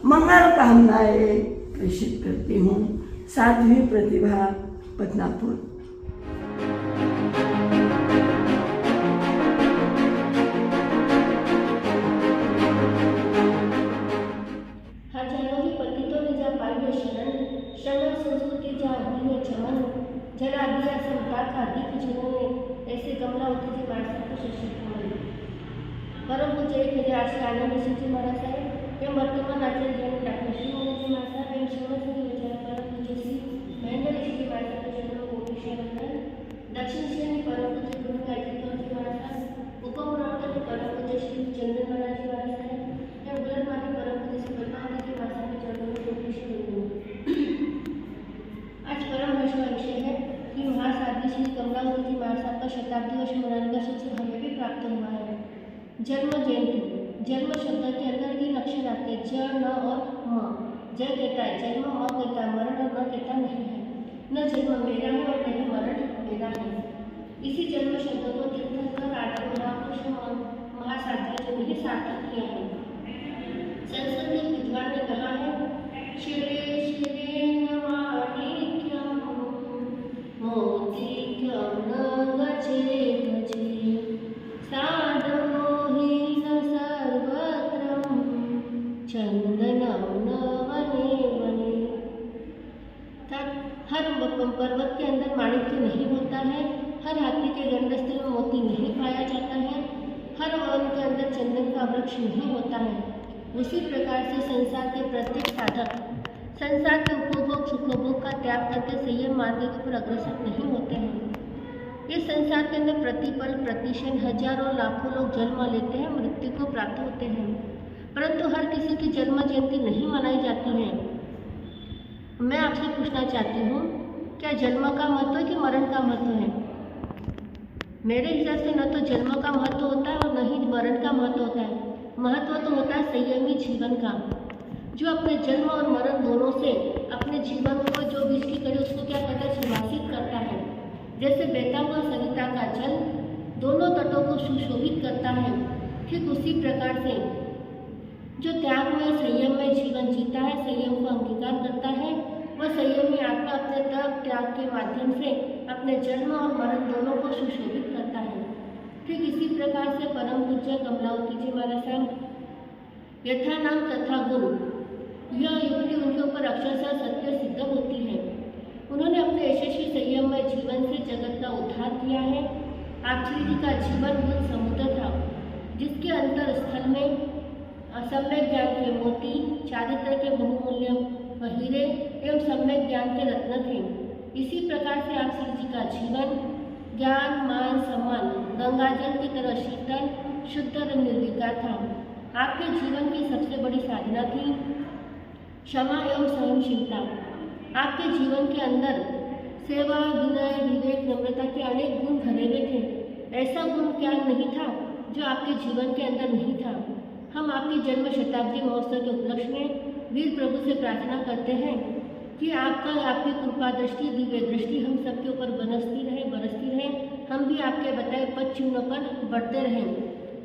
मंगल कामनाएं प्रेषित करती हूँ। साध्वी प्रतिभा, बदनापुर। हजारों ही पतितों ने जा पाई शरण, श्रवण संस्कृति जा अग्नि चमन, जरा दिया संकार का दीप जिन्होंने ऐसे कमलावती जी महाराज को शिक्षित हुए। परम पूज्य 1000 से आनंद सिंह जी महाराज साहब एवं वर्तमान आचार्य डॉक्टर श्री मोहन जी महाराज साहब एवं श्रवण सिंह विचार परम पूज्य श्री महेंद्र ऋषि जी महाराज साहब चरणों को विषय दक्षिण श्रेणी परम पूज्य गुरु गायत्री जी महाराज साहब, उपमुराकर परम पूज्य श्री चंद्र महाराज जी महाराज साहब एवं गुलरमानी परम पूज्य श्री पद्मावती जी महाराज साहब चरणों को विषय। आज परम हर्ष का विषय है कि महासाध्वी श्री कमलावती जी महाराज साहब का शताब्दी वर्ष मनाने का अवसर हमें भी प्राप्त हुआ है। जन्म जयंती, जन्म शब्द के अंदर 3 अक्षर आते हैं, ज, न और म। जय कहता है जन्म, म कहता है मरण और न कहता नहीं है। न जन्म मेरा है और नहीं मरण मेरा है। इसी जन्म शब्द को तीर्थंकर आदि महापुरुष महासाध्वी ने ही सार्थक किया है। संस्कृत के विद्वान ने कहा है, शिरे शिरे माणिक्यम मोतिक्यम न गजे गजे साधो चंदनम न वने वने। हर पर्वत के अंदर माणिक्य नहीं होता है, हर हाथी के गंडस्थल में मोती नहीं पाया जाता है, हर वन के अंदर चंदन का वृक्ष नहीं होता है। उसी प्रकार से संसार के प्रत्येक साधक संसार के उपभोग सुखभोग का त्याग करके संयम मार्ग के ऊपर अग्रसर नहीं होते हैं। इस संसार के अंदर प्रतिपल प्रतिक्षण हजारों लाखों लोग जन्म लेते हैं, मृत्यु को प्राप्त होते हैं, परंतु हर किसी की जन्म जयंती नहीं मनाई जाती है। मैं आपसे पूछना चाहती हूँ, क्या जन्म का महत्व है कि मरण का महत्व है? मेरे हिसाब से न तो जन्म का महत्व होता है और न ही मरण का महत्व होता है। महत्व तो होता है संयमी जीवन का, जो अपने जन्म और मरण दोनों से अपने जीवन को जो बीज की कड़ी उसको क्या करता है, सुवासित करता है। जैसे बहता हुआ सरिता का जल दोनों तटों को सुशोभित करता है, ठीक उसी प्रकार से जो त्याग में संयम में जीवन जीता है, संयम को अंगीकार करता है, वह संयमी आत्मा अपने तप त्याग के माध्यम से अपने जन्म और मरण दोनों को सुशोभित करता है। ठीक इसी प्रकार से परम पूज्य कमलावती जी महाराज साहब यथा नाम तथा गुण, यह युक्ति उनके ऊपर अक्षरशः सत्य सिद्ध होती है। उन्होंने अपने यशस्वी संयममय जीवन से जगत का उद्धार किया है। आप श्री जी का जीवन गुण समुद्र था, जिसके अंतर स्थल में सम्यक ज्ञान के मोती, चारित्र के बहुमूल्य हीरे एवं सम्यक ज्ञान के रत्न थे। इसी प्रकार से आप श्री जी का जीवन ज्ञान मान सम्मान गंगाजल की तरह शीतल शुद्ध और निर्विकार था। आपके जीवन की सबसे बड़ी साधना थी क्षमा एवं सहनशीलता। आपके जीवन के अंदर सेवा, विनय, विवेक, नम्रता के अनेक गुण भरे हुए थे। ऐसा गुण क्या नहीं था जो आपके जीवन के अंदर नहीं था। हम आपकी जन्म शताब्दी महोत्सव के उपलक्ष्य में वीर प्रभु से प्रार्थना करते हैं कि आपकी कृपा दृष्टि, दिव्य दृष्टि हम सबके ऊपर बरसती रहे। हम भी आपके बताए पद चिन्हों पर बढ़ते रहें।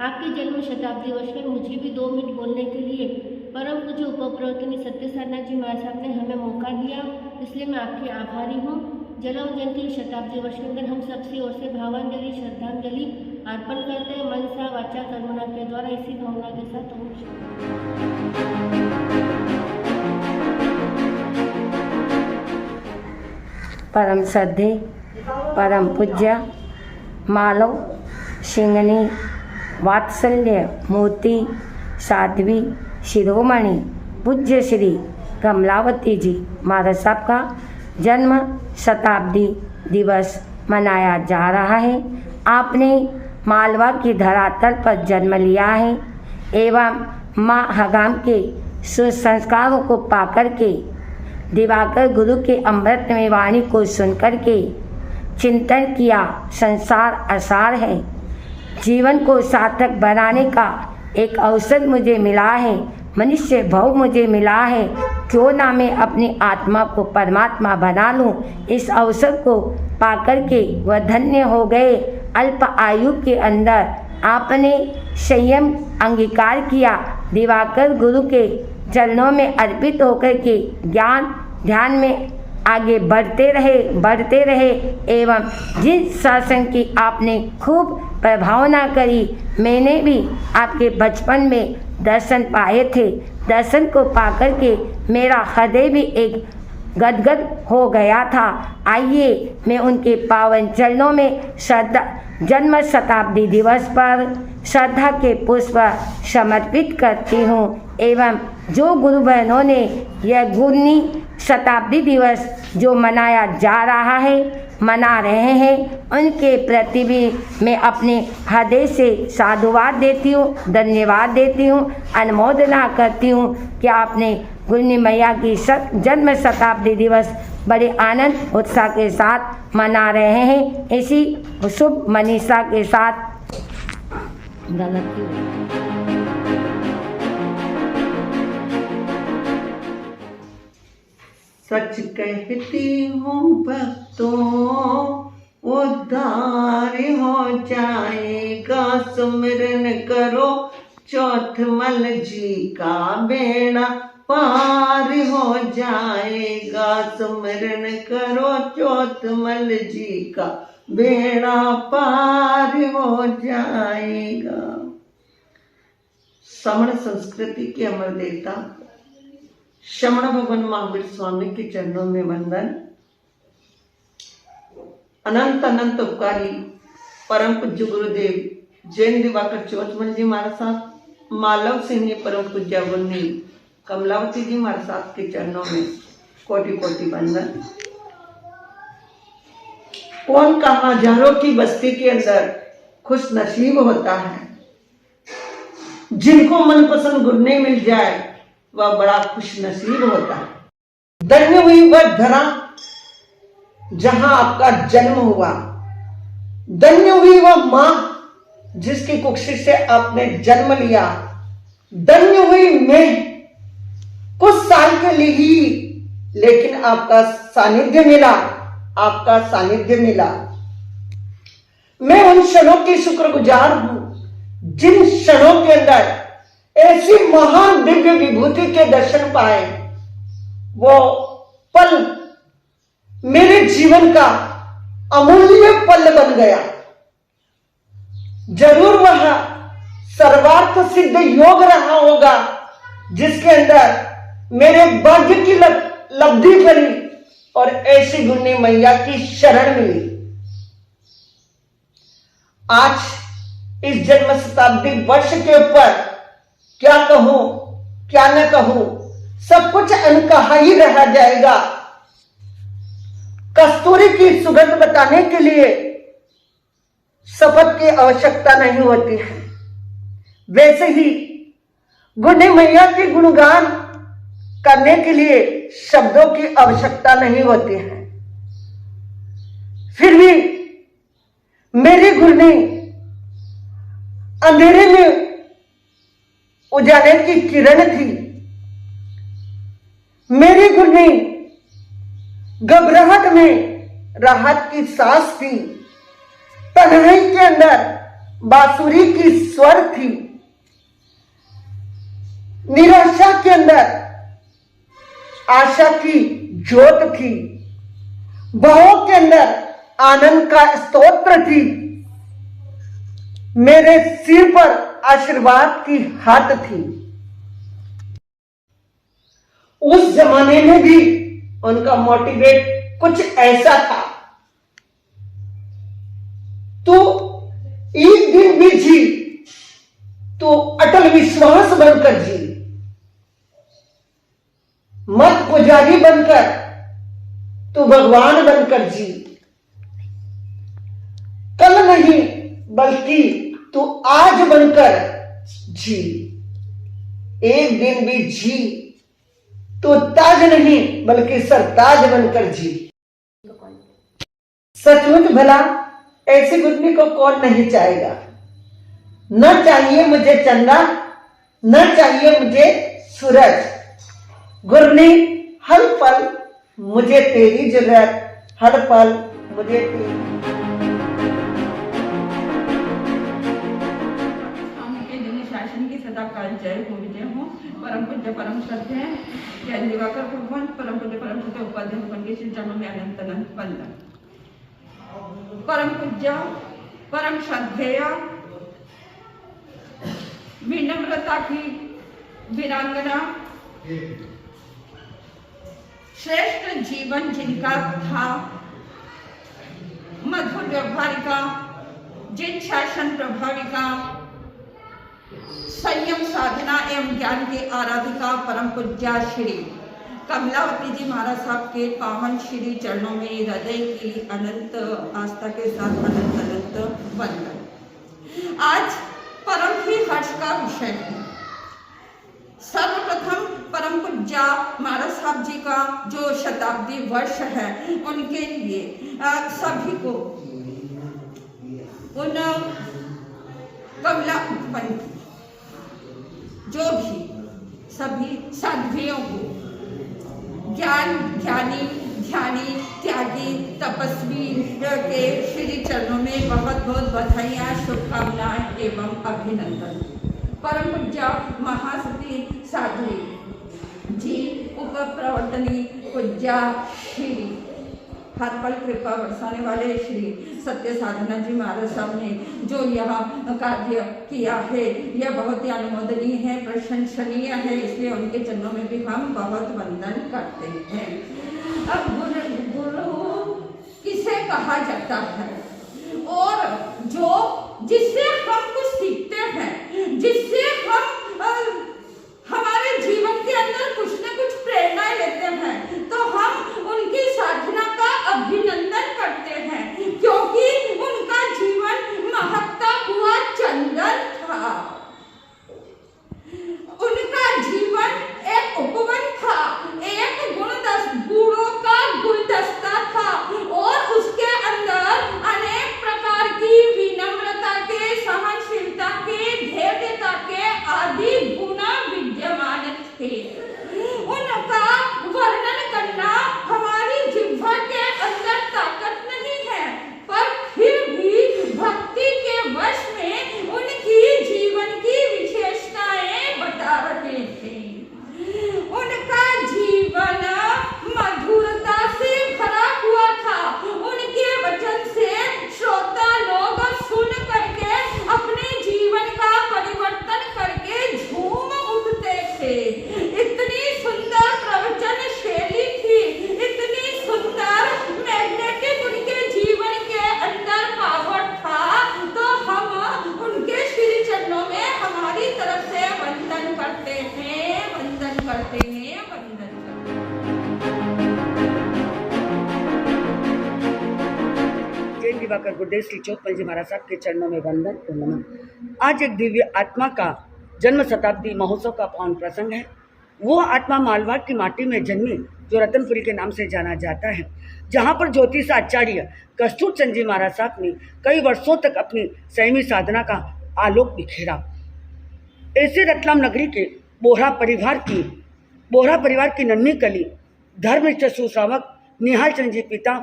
आपके जन्म शताब्दी वर्ष में मुझे भी 2 मिनट बोलने के लिए परम पूज्य उपप्रवर्तनी सत्य साधना जी महाराज साहब ने हमें मौका दिया, इसलिए मैं आपकी आभारी हूँ। जन्म जयंती शताब्दी वर्ष के अंदर हम सबसे ओर से भावांजलि श्रद्धांजलि अर्पण करते हैं, मन सा वाचा कर्मणा के द्वारा। इसी भावना के साथ परम श्रद्धे परम पूज्य मालव सिंगनी वात्सल्य मूर्ति साध्वी शिरोमणि पूज्य श्री कमलावती जी महाराज साहब का जन्म शताब्दी दिवस मनाया जा रहा है। आपने मालवा की धरातल पर जन्म लिया है एवं माँ हगाम के सुसंस्कारों को पाकर के दिवाकर गुरु के अमृतमय वाणी को सुनकर के चिंतन किया, संसार असार है, जीवन को सार्थक बनाने का एक अवसर मुझे मिला है, मनुष्य भाव मुझे मिला है, क्यों ना मैं अपनी आत्मा को परमात्मा बना लूं। इस अवसर को पाकर के वह धन्य हो गए। अल्प आयु के अंदर आपने संयम अंगीकार किया, दिवाकर गुरु के चरणों में अर्पित होकर के ज्ञान ध्यान में आगे बढ़ते रहे एवं जिस शासन की आपने खूब प्रभावना करी, मैंने भी आपके बचपन में दर्शन पाए थे। दर्शन को पाकर के मेरा हृदय भी एक गदगद हो गया था। आइए मैं उनके पावन चरणों में जन्म शताब्दी दिवस पर श्रद्धा के पुष्प समर्पित करती हूँ एवं जो गुरु बहनों ने यह गुरनी शताब्दी दिवस जो मनाया जा रहा है, मना रहे हैं, उनके प्रति भी मैं अपने हृदय से साधुवाद देती हूँ, धन्यवाद देती हूँ, अनुमोदना करती हूँ कि आपने गुरनी मैया की जन्म शताब्दी दिवस बड़े आनंद उत्साह के साथ मना रहे हैं। इसी शुभ मनीषा के साथ सच कहती हूँ भक्तों उद्धार हो जाएगा, सुमिरन करो चौथमल जी का बेड़ा पार हो जाएगा, सुमिरन करो चौथमल जी का बेड़ा पार हो जाएगा। श्रमण संस्कृति के अमर देवता श्रमण भगवान महावीर स्वामी के चरणों में वंदन। अनंत अनंत उपकारी परम पूज्य गुरुदेव जैन दिवाकर चौथमल जी महाराज साहब, मालव सिंह परम पूज्य गुरनी कमलावती जी महाराज साहब के चरणों में कोटि कोटि वंदन। कौन का हजारों की बस्ती के अंदर खुश नसीब होता है, जिनको मनपसंद गुरने मिल जाए वह बड़ा खुश नसीब होता है। धन्य हुई वह धरा जहां आपका जन्म हुआ, धन्य हुई वह मां जिसकी कुक्षी से आपने जन्म लिया, धन्य हुई मैं कुछ साल के लिए ही लेकिन आपका सानिध्य मिला, आपका सानिध्य मिला। मैं उन क्षणों की शुक्रगुजार हूं जिन क्षणों के अंदर ऐसी महान दिव्य विभूति के दर्शन पाए। वो पल मेरे जीवन का अमूल्य पल बन गया। जरूर वह सर्वार्थ सिद्ध योग रहा होगा जिसके अंदर मेरे भाग्य की लब्धि फली और ऐसी गुणी मैया की शरण मिली। आज इस जन्म शताब्दी वर्ष के ऊपर क्या कहूं क्या न कहूं, सब कुछ अनकहा ही रह जाएगा। कस्तूरी की सुगंध बताने के लिए शपथ की आवश्यकता नहीं होती है। वैसे ही गुणी मैया के गुणगान करने के लिए शब्दों की आवश्यकता नहीं होती है। फिर भी मेरी गुरनी अंधेरे में उजाले की किरण थी। मेरी गुरनी घबराहट में राहत की सांस थी। तन्हाई के अंदर बांसुरी की स्वर थी। निराशा के अंदर आशा की ज्योत थी। भावों के अंदर आनंद का स्तोत्र थी। मेरे सिर पर आशीर्वाद की हाथ थी। उस जमाने में भी उनका मोटिवेट कुछ ऐसा था, तो एक दिन भी जी तो अटल विश्वास बनकर जी, मत पुजारी बनकर तो भगवान बनकर जी। कल नहीं बल्कि तो आज बनकर जी। एक दिन भी जी तो ताज नहीं बल्कि सरताज बनकर जी। सचमुच भला ऐसी गुरनी को कौन नहीं चाहेगा। न चाहिए मुझे चंदा, न चाहिए मुझे सूरज। गुरनी हर पल मुझे तेरी जरूरत, हर पल मुझे तेरी। शासन की सदा काल जय हो, विजय हो। परम पूज्य परम श्रद्धेय ज्ञान दिवाकर भगवान, परम पूज्य परम श्रद्धेय उपाध्याय भगवान के श्री चरणों में अनंत अनंत वंदन। परम पूज्य परम श्रद्धेय विनम्रता की वीरांगना, श्रेष्ठ जीवन जिनका था, मधुर व्यवहारिका, जिन शासन प्रभाविका, संयम साधना एवं ज्ञान की आराधिका, परम पूज्या श्री कमलावती जी महाराज साहब के पावन श्री चरणों में हृदय की अनंत आस्था के साथ अनंत अनंत वंदन। आज परम ही हर्ष का विषय है। सर्वप्रथम परम पूज्या महाराज साहब जी का जो शताब्दी वर्ष है, उनके लिए सभी को, उन कमला जो भी सभी साध्वियों को, ज्ञान ज्ञानी ध्यानी त्यागी तपस्वी के श्री चरणों में बहुत बहुत बधाइयाँ, शुभकामनाएं एवं अभिनंदन। परम पूज्य महासती साध्वी जी उप प्रवर्तनी पूज्या श्री हर पल कृपा बरसाने वाले श्री सत्य साधना जी महाराज साहब ने जो यह कार्य किया है, यह बहुत ही अनुमोदनीय है, प्रशंसनीय है। इसलिए उनके चरणों में भी हम बहुत वंदन करते हैं। अब गुरु किसे कहा जाता है, और जो जिससे हम कुछ सीखते हैं, जिससे हम हमारे जीवन के अंदर कुछ न कुछ प्रेरणा लेते हैं, तो हम उनकी साधना का अभिनंदन करते हैं, क्योंकि उनका जीवन महकता हुआ चंदन था। उनका जीवन एक उपवन था, एक गुणों का गुलदस्ता था, और उसके अंदर अनेक प्रकार की विनम्रता के, सहनशीलता के, धैर्यता के आदि दिवाकर गुरुदेव श्री चोत्पल जी महाराज साहब के चरणों में वंदन और नमन। आज एक दिव्य आत्मा का जन्म शताब्दी महोत्सव का पावन प्रसंग है। वो आत्मा मालवा की माटी में जन्मी जो रतनपुरी के नाम से जाना जाता है, जहाँ पर ज्योतिष आचार्य कस्तूर चंद जी महाराज साहब ने कई वर्षों तक अपनी संयमी साधना का आलोक बिखेरा। ऐसे रतलाम नगरी के बोहरा परिवार की नन्ही कली धर्मनिष्ठ सुश्रावक निहाल चंद जी पिता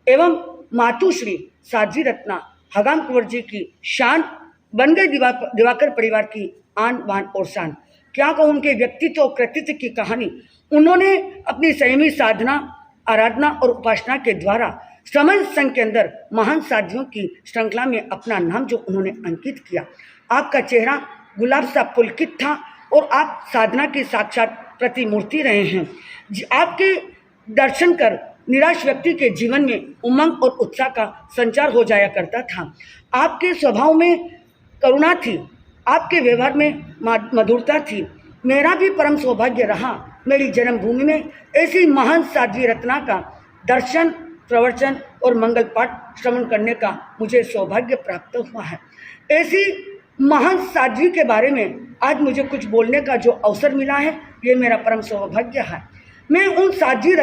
एवं मातुश्री साध्वी रत्ना हगाम कुंवर जी की शान बन गई दिवाकर परिवार की आन बान और शान। क्या कहूँ उनके व्यक्तित्व और कृतित्व की कहानी। उन्होंने अपनी संयमी साधना, आराधना और उपासना के द्वारा समन संघ के अंदर महान साध्वियों की श्रृंखला में अपना नाम जो उन्होंने अंकित किया। आपका चेहरा गुलाब सा पुलकित था और आप साधना की साक्षात प्रतिमूर्ति रहे हैं। आपके दर्शन कर निराश व्यक्ति के जीवन में उमंग और उत्साह का संचार हो जाया करता था। आपके स्वभाव में करुणा थी, आपके व्यवहार में मधुरता थी। मेरा भी परम सौभाग्य रहा मेरी जन्मभूमि में ऐसी महान साध्वी रत्ना का दर्शन, प्रवचन और मंगल पाठ श्रवण करने का मुझे सौभाग्य प्राप्त हुआ है। ऐसी महान साध्वी के बारे में आज मुझे कुछ बोलने का जो अवसर मिला है, ये मेरा परम सौभाग्य है। मैं उन साध्वी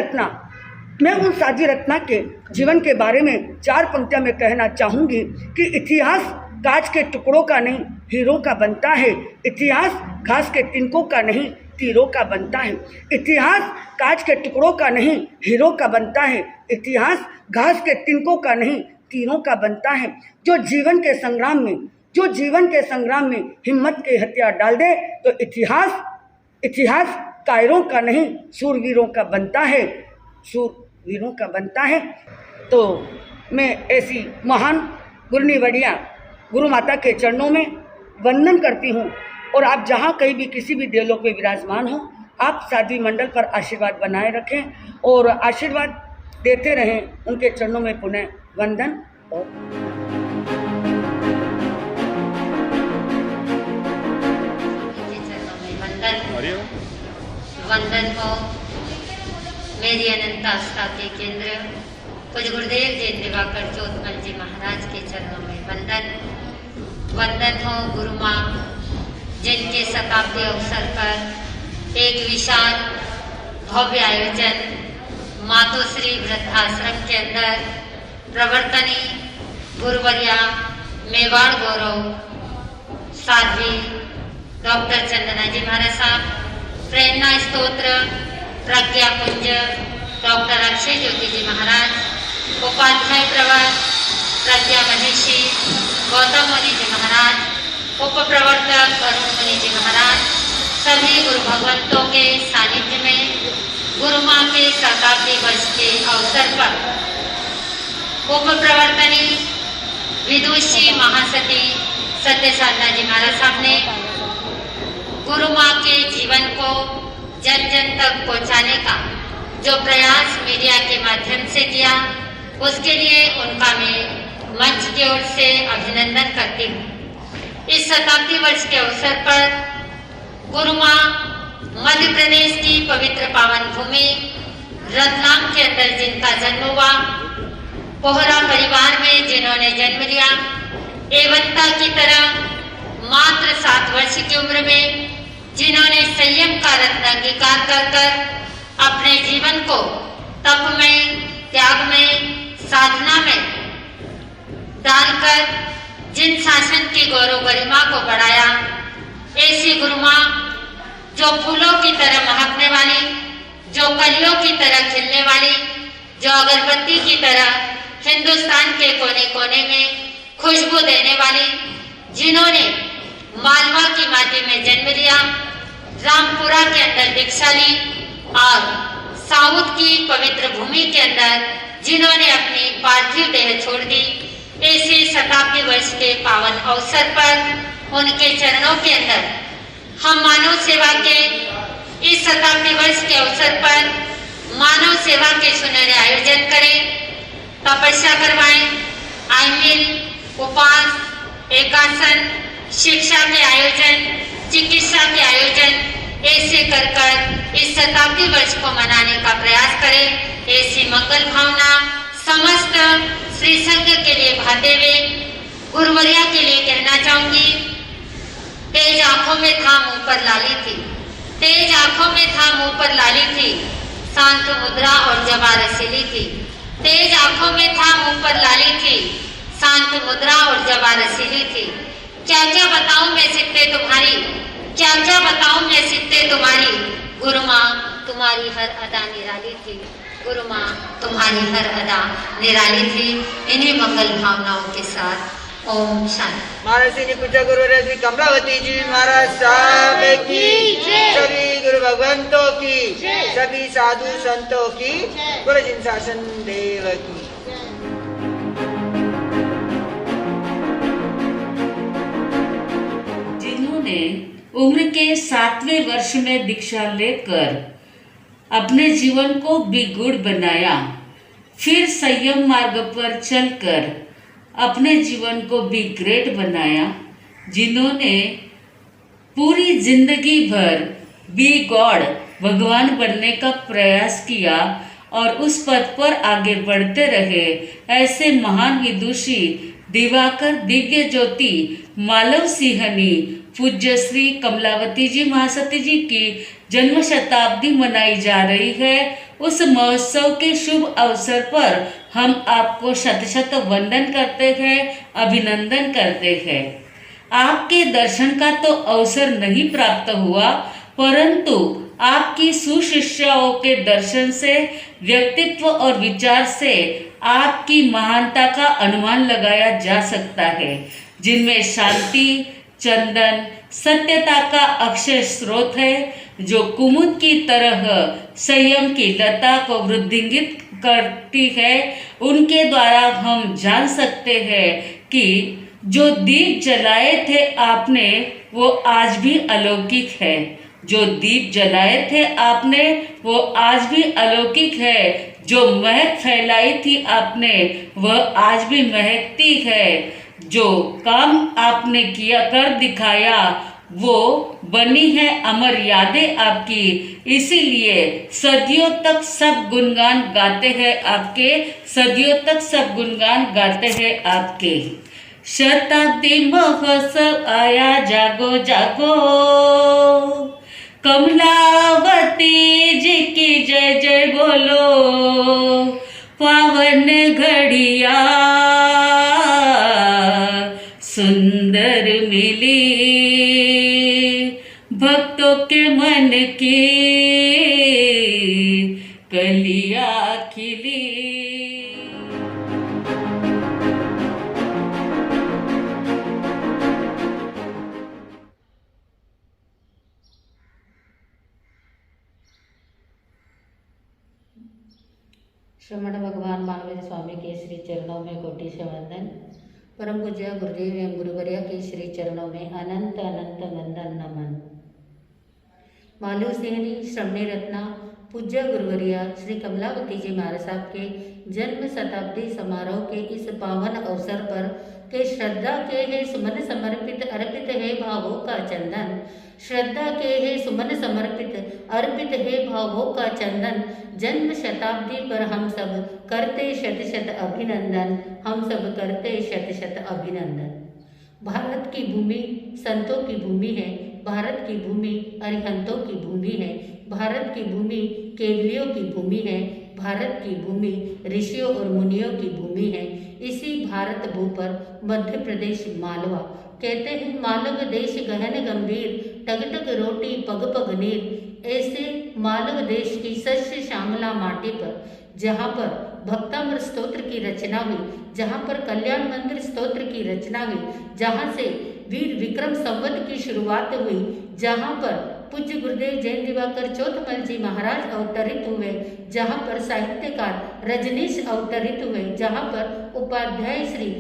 रत्ना के जीवन के बारे में 4 पंक्तियां में कहना चाहूँगी कि इतिहास कांच के टुकड़ों का नहीं हीरो का बनता है। इतिहास घास के तिनकों का नहीं तीरों का बनता है। इतिहास कांच के टुकड़ों का नहीं हीरो का बनता है। इतिहास घास के तिनकों का नहीं तीरों का बनता है। जो जीवन के संग्राम में हिम्मत के हथियार डाल दे तो इतिहास कायरों का नहीं सूरवीरों का बनता है। तो मैं ऐसी महान गुरुनिवडिया गुरु माता के चरणों में वंदन करती हूँ। और आप जहाँ कहीं भी किसी भी देवलोक में विराजमान हो, आप साध्वी मंडल पर आशीर्वाद बनाए रखें और आशीर्वाद देते रहें। उनके चरणों में पुनः वंदन और वंदन हो मेरी अनंत आस्था के केंद्र पूज्य गुरुदेव जी दिवाकर चोत्पल जी महाराज के चरणों में वंदन हो गुरु माँ, जिनके शताब्दी अवसर पर एक विशाल भव्य आयोजन मातोश्री वृद्धाश्रम के अंदर प्रवर्तनी गुरुवर्या मेवाड़ गौरव साध्वी डॉक्टर चंदना जी महाराज साहब, प्रेरणा स्तोत्र प्रज्ञा पुंज डॉक्टर अक्षय ज्योति जी महाराज, उपाध्याय प्रवर प्रज्ञा महेशी गौतम मुनि जी महाराज, उप प्रवर्तक अरुण मुनि जी महाराज, सभी गुरु भगवंतों के सानिध्य में गुरु माँ के शताब्दी वर्ष के अवसर पर उप प्रवर्तनी विदुषी महासती सत्य साधना जी महाराज साहब ने गुरु माँ के जीवन को जन जन तक पहुँचाने का जो प्रयास मीडिया के माध्यम से किया, उसके लिए उनका मैं मंच की ओर से अभिनंदन करती हूँ। इस शताब्दी वर्ष के अवसर पर गुरु माँ मध्य प्रदेश की पवित्र पावन भूमि रतलाम के अंदर जिनका जन्म हुआ, बोहरा परिवार में जिन्होंने जन्म लिया, एवंता की तरह मात्र 7 वर्ष की उम्र में जिन्होंने संयम का रत्न अंगीकार कर अपने जीवन को तप में, त्याग में, साधना में डालकर जिन शासन की गौरव गरिमा को बढ़ाया, ऐसी गुरु माँ जो फूलों की तरह महकने वाली, जो कलियों की तरह खिलने वाली, जो अगरबत्ती की तरह हिंदुस्तान के कोने कोने में खुशबू देने वाली, जिन्होंने मालवा की माटी में जन्म लिया, रामपुरा के अंदर दीक्षा ली और साउथ की पवित्र भूमि के अंदर जिन्होंने अपनी पार्थिव देह छोड़ दी, ऐसे शताब्दी वर्ष के पावन अवसर पर उनके चरणों के अंदर हम मानव सेवा के इस शताब्दी वर्ष के अवसर पर मानव सेवा के सुनहरे आयोजन करें, तपस्या करवाएं, आईमिल, उपास, एकासन, शिक्षा के आयोजन, चिकित्सा के आयोजन ऐसे कर इस शताब्दी वर्ष को मनाने का प्रयास करें। ऐसी मंगल भावना समस्त श्री संघ के लिए भाते हुए गुरुवरिया के लिए कहना चाहूंगी। तेज आंखों में था मुंह पर लाली थी, तेज आंखों में था मुंह पर लाली थी, शांत मुद्रा और जवा रसीली थी। तेज आंखों में था मुंह पर लाली थी, शांत मुद्रा और जवा रसीली थी। क्या क्या बताऊं मैं सिद्दे तुम्हारी, क्या क्या बताऊं मैं सिद्दे तुम्हारी। गुरु माँ तुम्हारी हर अदा निराली थी, गुरु माँ तुम्हारी हर अदा निराली थी। इन्हीं मंगल भावनाओं के साथ ओम शांति। महाराज श्री पूज्य गुरु श्री कमलावती जी महाराज साहब की, सभी गुरु भगवंतों की, सभी साधु संतों की, गुरु जिन शासन देव की। जिन्होंने उम्र के 7वें वर्ष में दीक्षा लेकर अपने जीवन को बिगुड़ बनाया, फिर संयम मार्ग पर चलकर अपने जीवन को भी ग्रेट बनाया, जिन्होंने पूरी जिंदगी भर बी गॉड भगवान बनने का प्रयास किया और उस पथ पर आगे बढ़ते रहे, ऐसे महान विदुषी दिवाकर दिव्य ज्योति मालव सिंहनी पूज्य श्री कमलावती जी महासती जी की जन्म शताब्दी मनाई जा रही है। उस महोत्सव के शुभ अवसर पर हम आपको शत शत वंदन करते हैं, अभिनंदन करते हैं। आपके दर्शन का तो अवसर नहीं प्राप्त हुआ, परंतु आपकी सुशिष्याओं के दर्शन से, व्यक्तित्व और विचार से आपकी महानता का अनुमान लगाया जा सकता है, जिनमें शांति, चंदन, सत्यता का अक्षय स्रोत है, जो कुमुद की तरह संयम की लता को वृद्धिंगित करती है। उनके द्वारा हम जान सकते हैं कि जो दीप जलाए थे आपने वो आज भी अलौकिक है, जो दीप जलाए थे आपने वो आज भी अलौकिक है, जो महक फैलाई थी आपने वह आज भी महकती है, जो काम आपने किया कर दिखाया वो बनी है अमर यादें आपकी। इसीलिए सदियों तक सब गुणगान गाते हैं आपके, सदियों तक सब गुणगान गाते हैं आपके। शताब्दी महोत्सव आया, जागो जागो, कमलावती जी की जय जय बोलो। पावन घड़िया सुंदर मिली, भक्तों के मन की कलियां खिली। श्रमण भगवान मानवेंद्र स्वामी के श्री चरणों में कोटि से वंदन। परम पूज्य गुरुदेव एवं गुरुवर्या के श्री चरणों में अनंत अनंत वंदन नमन। मालव सिंहनी श्रमणी रत्ना पूज्य गुरुवर्या श्री कमलावती जी महाराज साहब के जन्म शताब्दी समारोह के इस पावन अवसर पर के श्रद्धा के है सुमन समर्पित अर्पित है भावों का चंदन। श्रद्धा के है सुमन समर्पित अर्पित है भावों का चंदन। जन्म शताब्दी पर हम सब करते शत शत अभिनंदन, हम सब करते शत शत अभिनंदन। भारत की भूमि संतों की भूमि है, भारत की भूमि अरिहंतों की भूमि है, भारत की भूमि केवलियों की भूमि है, भारत की भूमि ऋषियों और मुनियों की भूमि है। इसी भारत भू पर मध्य प्रदेश मालवा, कहते हैं मालव देश गहन गंभीर, टग टग रोटी पग पग नीर। ऐसे मालव देश की शस्य श्यामला माटी पर जहाँ पर भक्तामृत स्तोत्र की रचना हुई, जहाँ पर कल्याण मंदिर स्तोत्र की रचना हुई, जहाँ से वीर विक्रम संवत की शुरुआत हुई, जहाँ पर पूज्य गुरुदेव जैन दिवाकर चौथमल जी महाराज अवतरित हुए, जहाँ पर साहित्यकार रजनीश अवतरित हुए, जहाँ पर उपाध्याय श्री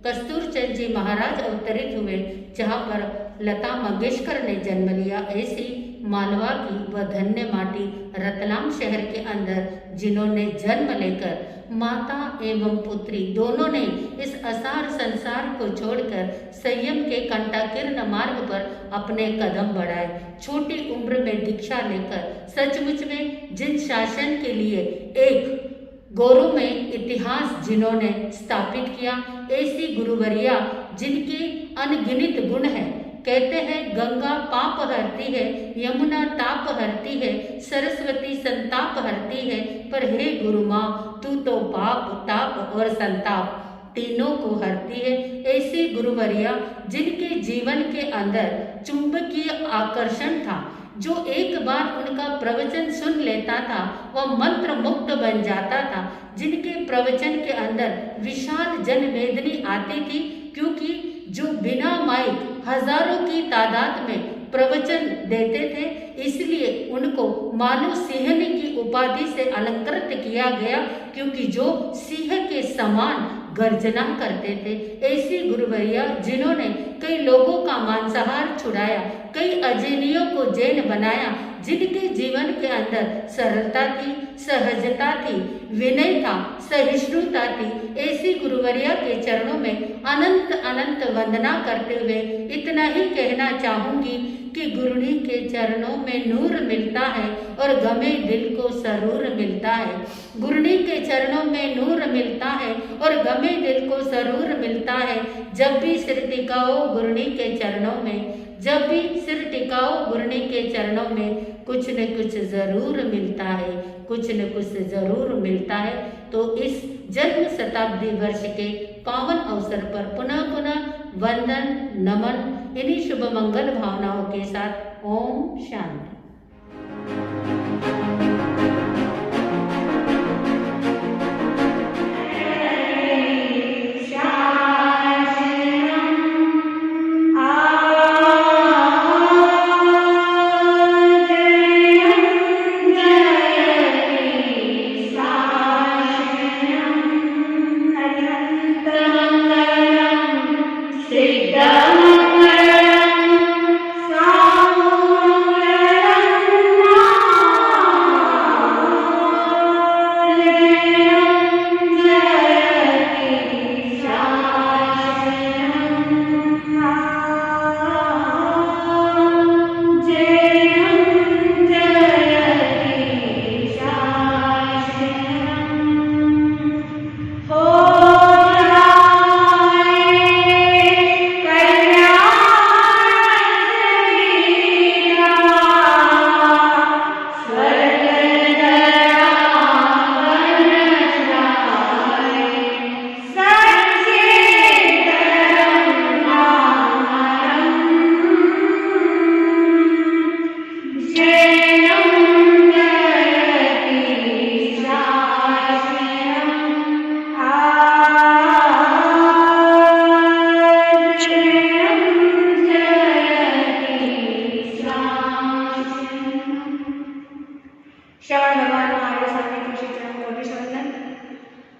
कस्तूरचंद जी महाराज अवतरित हुए, जहाँ पर लता मंगेशकर ने जन्म लिया। ऐसी मालवा की वह धन्य माटी रतलाम शहर के अंदर जिन्होंने जन्म लेकर माता एवं पुत्री दोनों ने इस असार संसार को छोड़कर संयम के कंटाकीर्ण मार्ग पर अपने कदम बढ़ाए। छोटी उम्र में दीक्षा लेकर सचमुच में जिन शासन के लिए एक गौरव में इतिहास जिन्होंने स्थापित किया, ऐसी गुरुवरिया जिनके अनगिनत गुण हैं। कहते हैं गंगा पाप हरती है, यमुना ताप हरती है, सरस्वती संताप हरती है, पर हे गुरु माँ तू तो पाप ताप और संताप तीनों को हरती है। ऐसी गुरुवरिया जिनके जीवन के अंदर चुंबकीय आकर्षण था, जो एक बार उनका प्रवचन सुन लेता था वह मंत्र मुक्त बन जाता था, जिनके प्रवचन के अंदर विशाल जनवेदनी आती थी, क्योंकि जो बिना माइक हजारों की तादाद में प्रवचन देते थे, इसलिए उनको मानव सिंहनी की उपाधि से अलंकृत किया गया, क्योंकि जो सिंह के समान गर्जना करते थे। ऐसी गुरुवरिया जिन्होंने कई लोगों का मांसाहार छुड़ाया, कई अजैनियों को जैन बनाया, जिनके जीवन के अंदर सरलता थी, सहजता थी, विनय था, सहिष्णुता थी। ऐसी गुरुवरिया के चरणों में अनंत अनंत वंदना करते हुए इतना ही कहना चाहूंगी कि गुरुनी के चरणों में नूर मिलता है और गमे दिल को सरूर मिलता है। गुरुनी के चरणों में नूर मिलता है और गमे दिल को सरूर मिलता है। जब भी सिर टिकाओ गुरुनी के चरणों में, जब भी सिर टिकाओ गुरुनी के चरणों में, कुछ न कुछ जरूर मिलता है, कुछ न कुछ जरूर मिलता है। तो इस जन्म शताब्दी वर्ष के पावन अवसर पर पुनः पुनः वंदन नमन इन्हीं शुभ मंगल भावनाओं के साथ ओम शांति।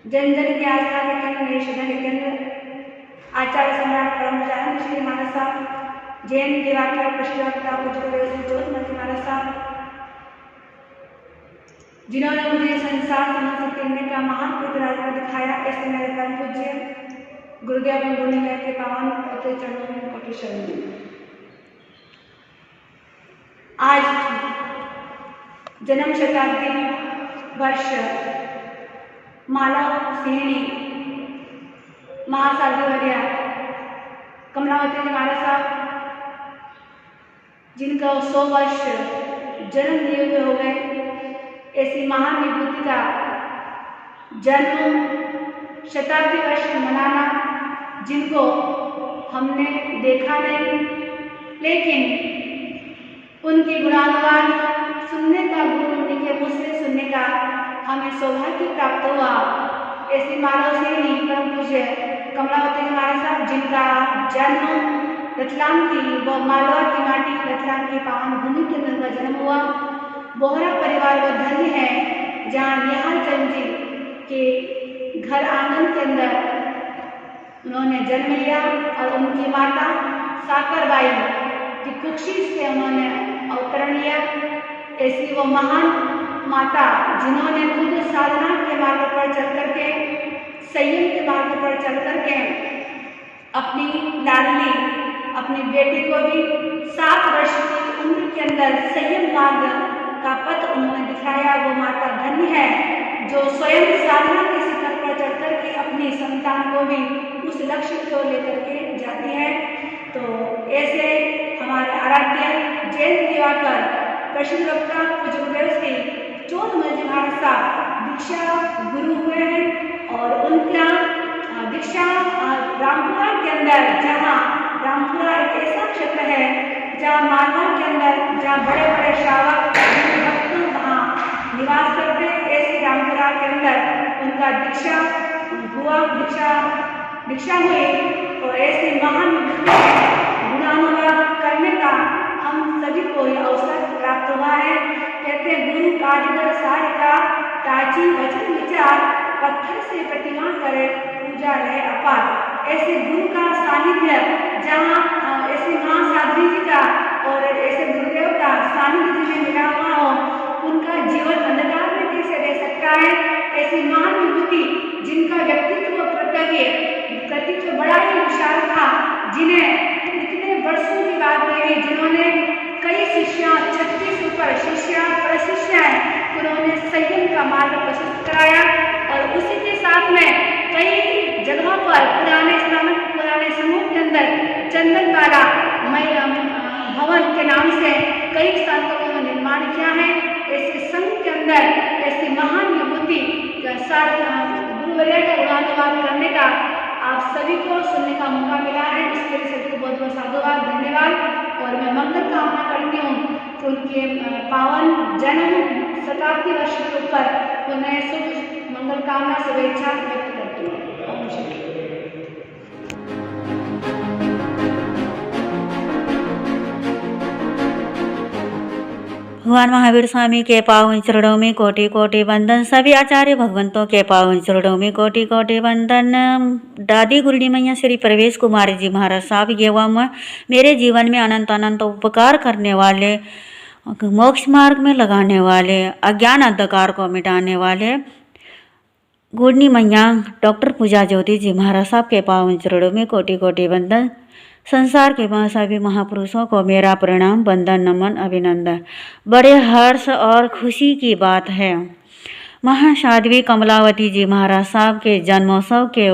जन जन की आस्था के केंद्र, निषेधन के केंद्र, आचार्य सम्राट परम श्री महाराज साहब, जैन दिवाकर प्रसिद्धवक्ता पूज्य महाराज साहब, जिन्होंने मुझे संसार समझ करने का महान पुत्र दिखाया, ऐसे मेरे परम पूज्य गुरुदेव गुरु के पावन पवित्र चरणों में कोटि शरण। आज जन्म शताब्दी वर्ष मालव सिंहनी महासाधुवर्या कमलावती महाराज साहब, जिनका 100 वर्ष जन्म दिए हुए हो गए, ऐसी महान विभूति का जन्म शताब्दी वर्ष मनाना, जिनको हमने देखा नहीं, लेकिन उनके गुणानुगान सुनने का, गुरु उनके मुझ से सुनने का हमें सौभाग्य प्राप्त हुआ। ऐसी मानव सिंहनी परम पूज्य कमलावती महाराज साहब, जिनका जन्म रतलाम की व मालवा की माटी रतलाम की पावन भूमि के अंदर का जन्म हुआ। बोहरा परिवार वह धन्य है जहाँ निहाल चंद जी के घर आंगन के अंदर उन्होंने जन्म लिया और उनकी माता साकरबाई की कुक्षी से उन्होंने अवतरण लिया। ऐसी वो महान माता जिन्होंने खुद साधना के मार्ग पर चल करके, संयम के मार्ग पर चल करके अपनी लाडली अपनी बेटी को भी 7 वर्ष की उम्र के अंदर संयम मार्ग का पथ उन्होंने दिखाया। वो माता धन्य है जो स्वयं साधना के शिखर पर चढ़ कर के अपनी संतान को भी उस लक्ष्य को लेकर के जाती है। तो ऐसे हमारे आराध्य जैन दिवाकर प्रसिद्ध वक्ता पूज्य गुरुदेव श्री चोथमल जी महाराज साहब दीक्षा गुरु हुए हैं और उनका दीक्षा रामपुरा के अंदर, जहाँ रामपुरा एक ऐसा क्षेत्र है जहाँ मालवा के अंदर जहाँ बड़े बड़े श्रावक भक्त वहाँ निवास करते हैं, ऐसे रामपुरा के अंदर उनका दीक्षा हुआ, दीक्षा हुई और ऐसे महान गुणानुवाद करने का हम सभी को यह अवसर प्राप्त हुआ है। कहते हैं गुरु कारीगर सारिका ताची वचन विचार पत्थर से प्रतिमा करे पूजा रहे अपार। ऐसे गुरु का सानिध्य जहाँ ऐसे माँ साध्वी जी का और ऐसे गुरुदेव का सानिध्य जिन्हें मिला हुआ हो, उनका जीवन अंधकार में कैसे रह सकता है। ऐसी महान विभूति जिनका व्यक्तित्व कृतित्व बड़ा ही विशाल था, जिन्हें इतने वर्षों की बात रही, जिन्होंने कई शिष्या 36 ऊपर शिष्या प्रशिष्याएं उन्होंने संयम का मार्ग प्रशस्त कराया और उसी के साथ में कई जगहों पर पुराने समूह के अंदर चंदनबाला भवन के नाम से कई स्थानों का निर्माण किया है। ऐसे संघ के अंदर ऐसी महान विभूति गुरुवर्या का गुणानुवाद करने का आप सभी को सुनने का मौका मिला है, इसके लिए सभी को बहुत बहुत साधुवाद, धन्यवाद। और मैं मंगल कामना करती हूँ कि उनके पावन जन्म शताब्दी वर्ष के ऊपर उन्हें शुभ मंगल कामना शुभेच्छा व्यक्त करती हूँ। भगवान महावीर स्वामी के पावन चरणों में कोटि कोटि वंदन। सभी आचार्य भगवंतों के पावन चरणों में कोटि कोटि वंदन। दादी गुरडी मैया श्री प्रवेश कुमारी जी महाराज साहब एवं मेरे जीवन में अनंत अनंत उपकार करने वाले, मोक्ष मार्ग में लगाने वाले, अज्ञान अंधकार को मिटाने वाले गुरडी मैया डॉक्टर पूजा ज्योति जी महाराज साहब के पावन चरणों में कोटि कोटि वंदन। संसार के सभी महापुरुषों को मेरा प्रणाम, वंदन, नमन, अभिनंदन। बड़े हर्ष और खुशी की बात है, महासाध्वी कमलावती जी महाराज साहब के जन्मोत्सव के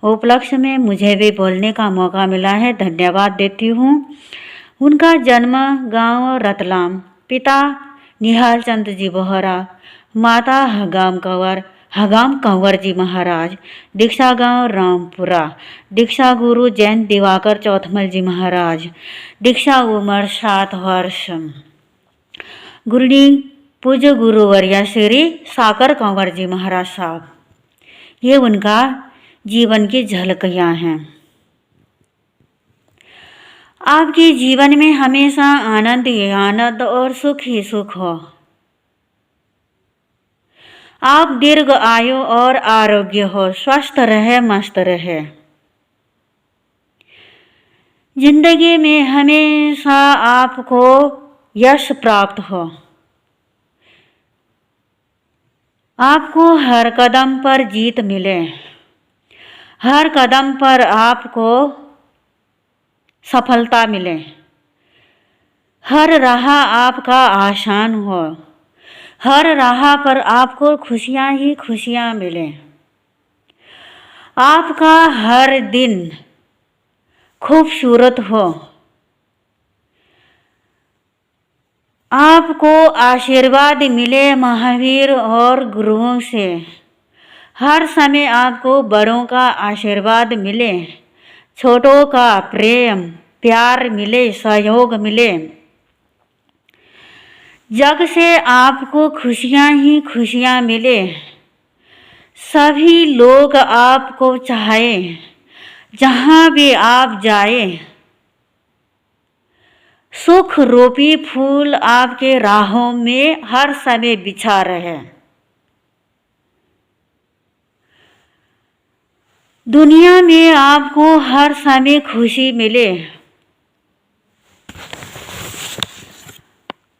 उपलक्ष्य में मुझे भी बोलने का मौका मिला है। धन्यवाद देती हूँ। उनका जन्म गांव रतलाम, पिता निहाल चंद जी बोहरा, माता हगाम कंवर जी महाराज, दीक्षा गांव रामपुरा, दीक्षा गुरु जैन दिवाकर चौथमल जी महाराज, दीक्षा उम्र 7 वर्ष। गुरडी पूज्य गुरुवर्या श्री साकर कंवर जी महाराज साहब, ये उनका जीवन की झलकियाँ हैं। आपके जीवन में हमेशा आनंद ही आनंद और सुख ही सुख हो। आप दीर्घ आयु और आरोग्य हो, स्वस्थ रहे, मस्त रहे। जिंदगी में हमेशा आपको यश प्राप्त हो। आपको हर कदम पर जीत मिले, हर कदम पर आपको सफलता मिले, हर राह आपका आसान हो, हर राह पर आपको खुशियाँ ही खुशियाँ मिले। आपका हर दिन खूबसूरत हो। आपको आशीर्वाद मिले महावीर और गुरुओं से। हर समय आपको बड़ों का आशीर्वाद मिले, छोटों का प्रेम प्यार मिले, सहयोग मिले। जग से आपको खुशियाँ ही खुशियाँ मिले। सभी लोग आपको चाहें, जहाँ भी आप जाए। सुख रूपी फूल आपके राहों में हर समय बिछा रहे। दुनिया में आपको हर समय खुशी मिले।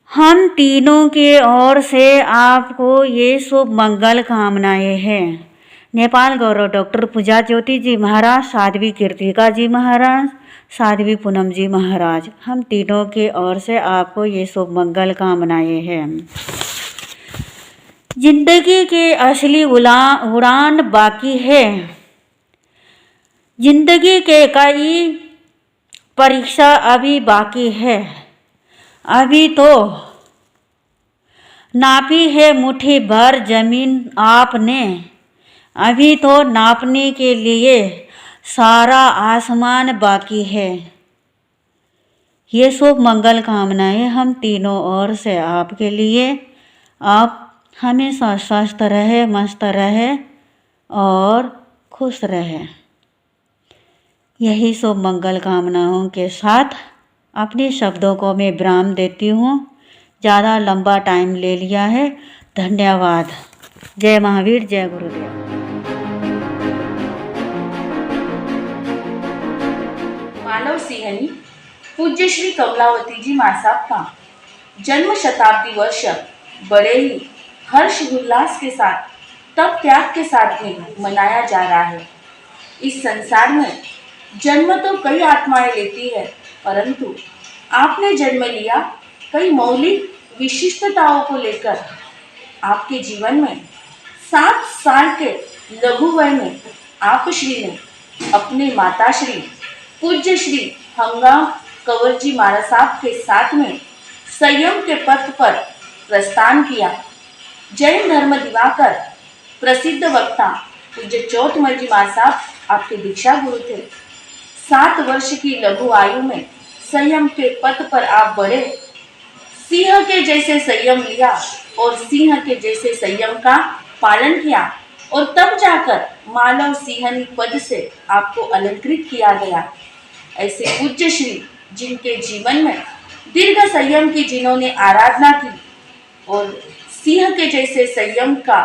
हम तीनों के ओर से आपको ये शुभ मंगल कामनाएं हैं। नेपाल गौरव डॉक्टर पूजा ज्योति जी महाराज, साध्वी कीर्तिका जी महाराज, साध्वी पूनम जी महाराज, हम तीनों के ओर से आपको ये शुभ मंगल कामनाएं हैं। जिंदगी की असली उड़ान बाकी है। जिंदगी के कई परीक्षा अभी बाकी है। अभी तो नापी है मुट्ठी भर जमीन आपने, अभी तो नापने के लिए सारा आसमान बाकी है। ये शुभ मंगल कामनाएं हम तीनों ओर से आपके लिए। आप हमेशा स्वस्थ रहे, मस्त रहे और खुश रहे। यही शुभ मंगल कामनाओं के साथ अपने शब्दों को मैं विराम देती हूँ। ज़्यादा लंबा टाइम ले लिया है। धन्यवाद। जय महावीर, जय गुरुदेव। मानव सिंहनी पूज्य श्री कमलावती जी माँ साहब का जन्म शताब्दी वर्ष बड़े ही हर्ष उल्लास के साथ, तप त्याग के साथ में मनाया जा रहा है। इस संसार में जन्म तो कई आत्माएं लेती है, परंतु आपने जन्म लिया कई मौलिक विशिष्टताओं को लेकर। आपके जीवन में 7 साल के लघु वय में आप श्री ने अपने माता श्री पूज्य श्री हंगाम कंवर जी महाराज साहब के साथ में संयम के पथ पर प्रस्थान किया। जैन धर्म दिवाकर प्रसिद्ध वक्ता पूज्य चौथमल जी महाराज साहब आपके दीक्षा गुरु थे। 7 वर्ष की लघु आयु में संयम के पथ पर आप बढ़े। सिंह के जैसे संयम लिया और सिंह के जैसे संयम का पालन किया और तब जाकर मानव सिंहनी पद से आपको अलंकृत किया गया। ऐसे पूज्य श्री जिनके जीवन में दीर्घ संयम की जिन्होंने आराधना की और सिंह के जैसे संयम का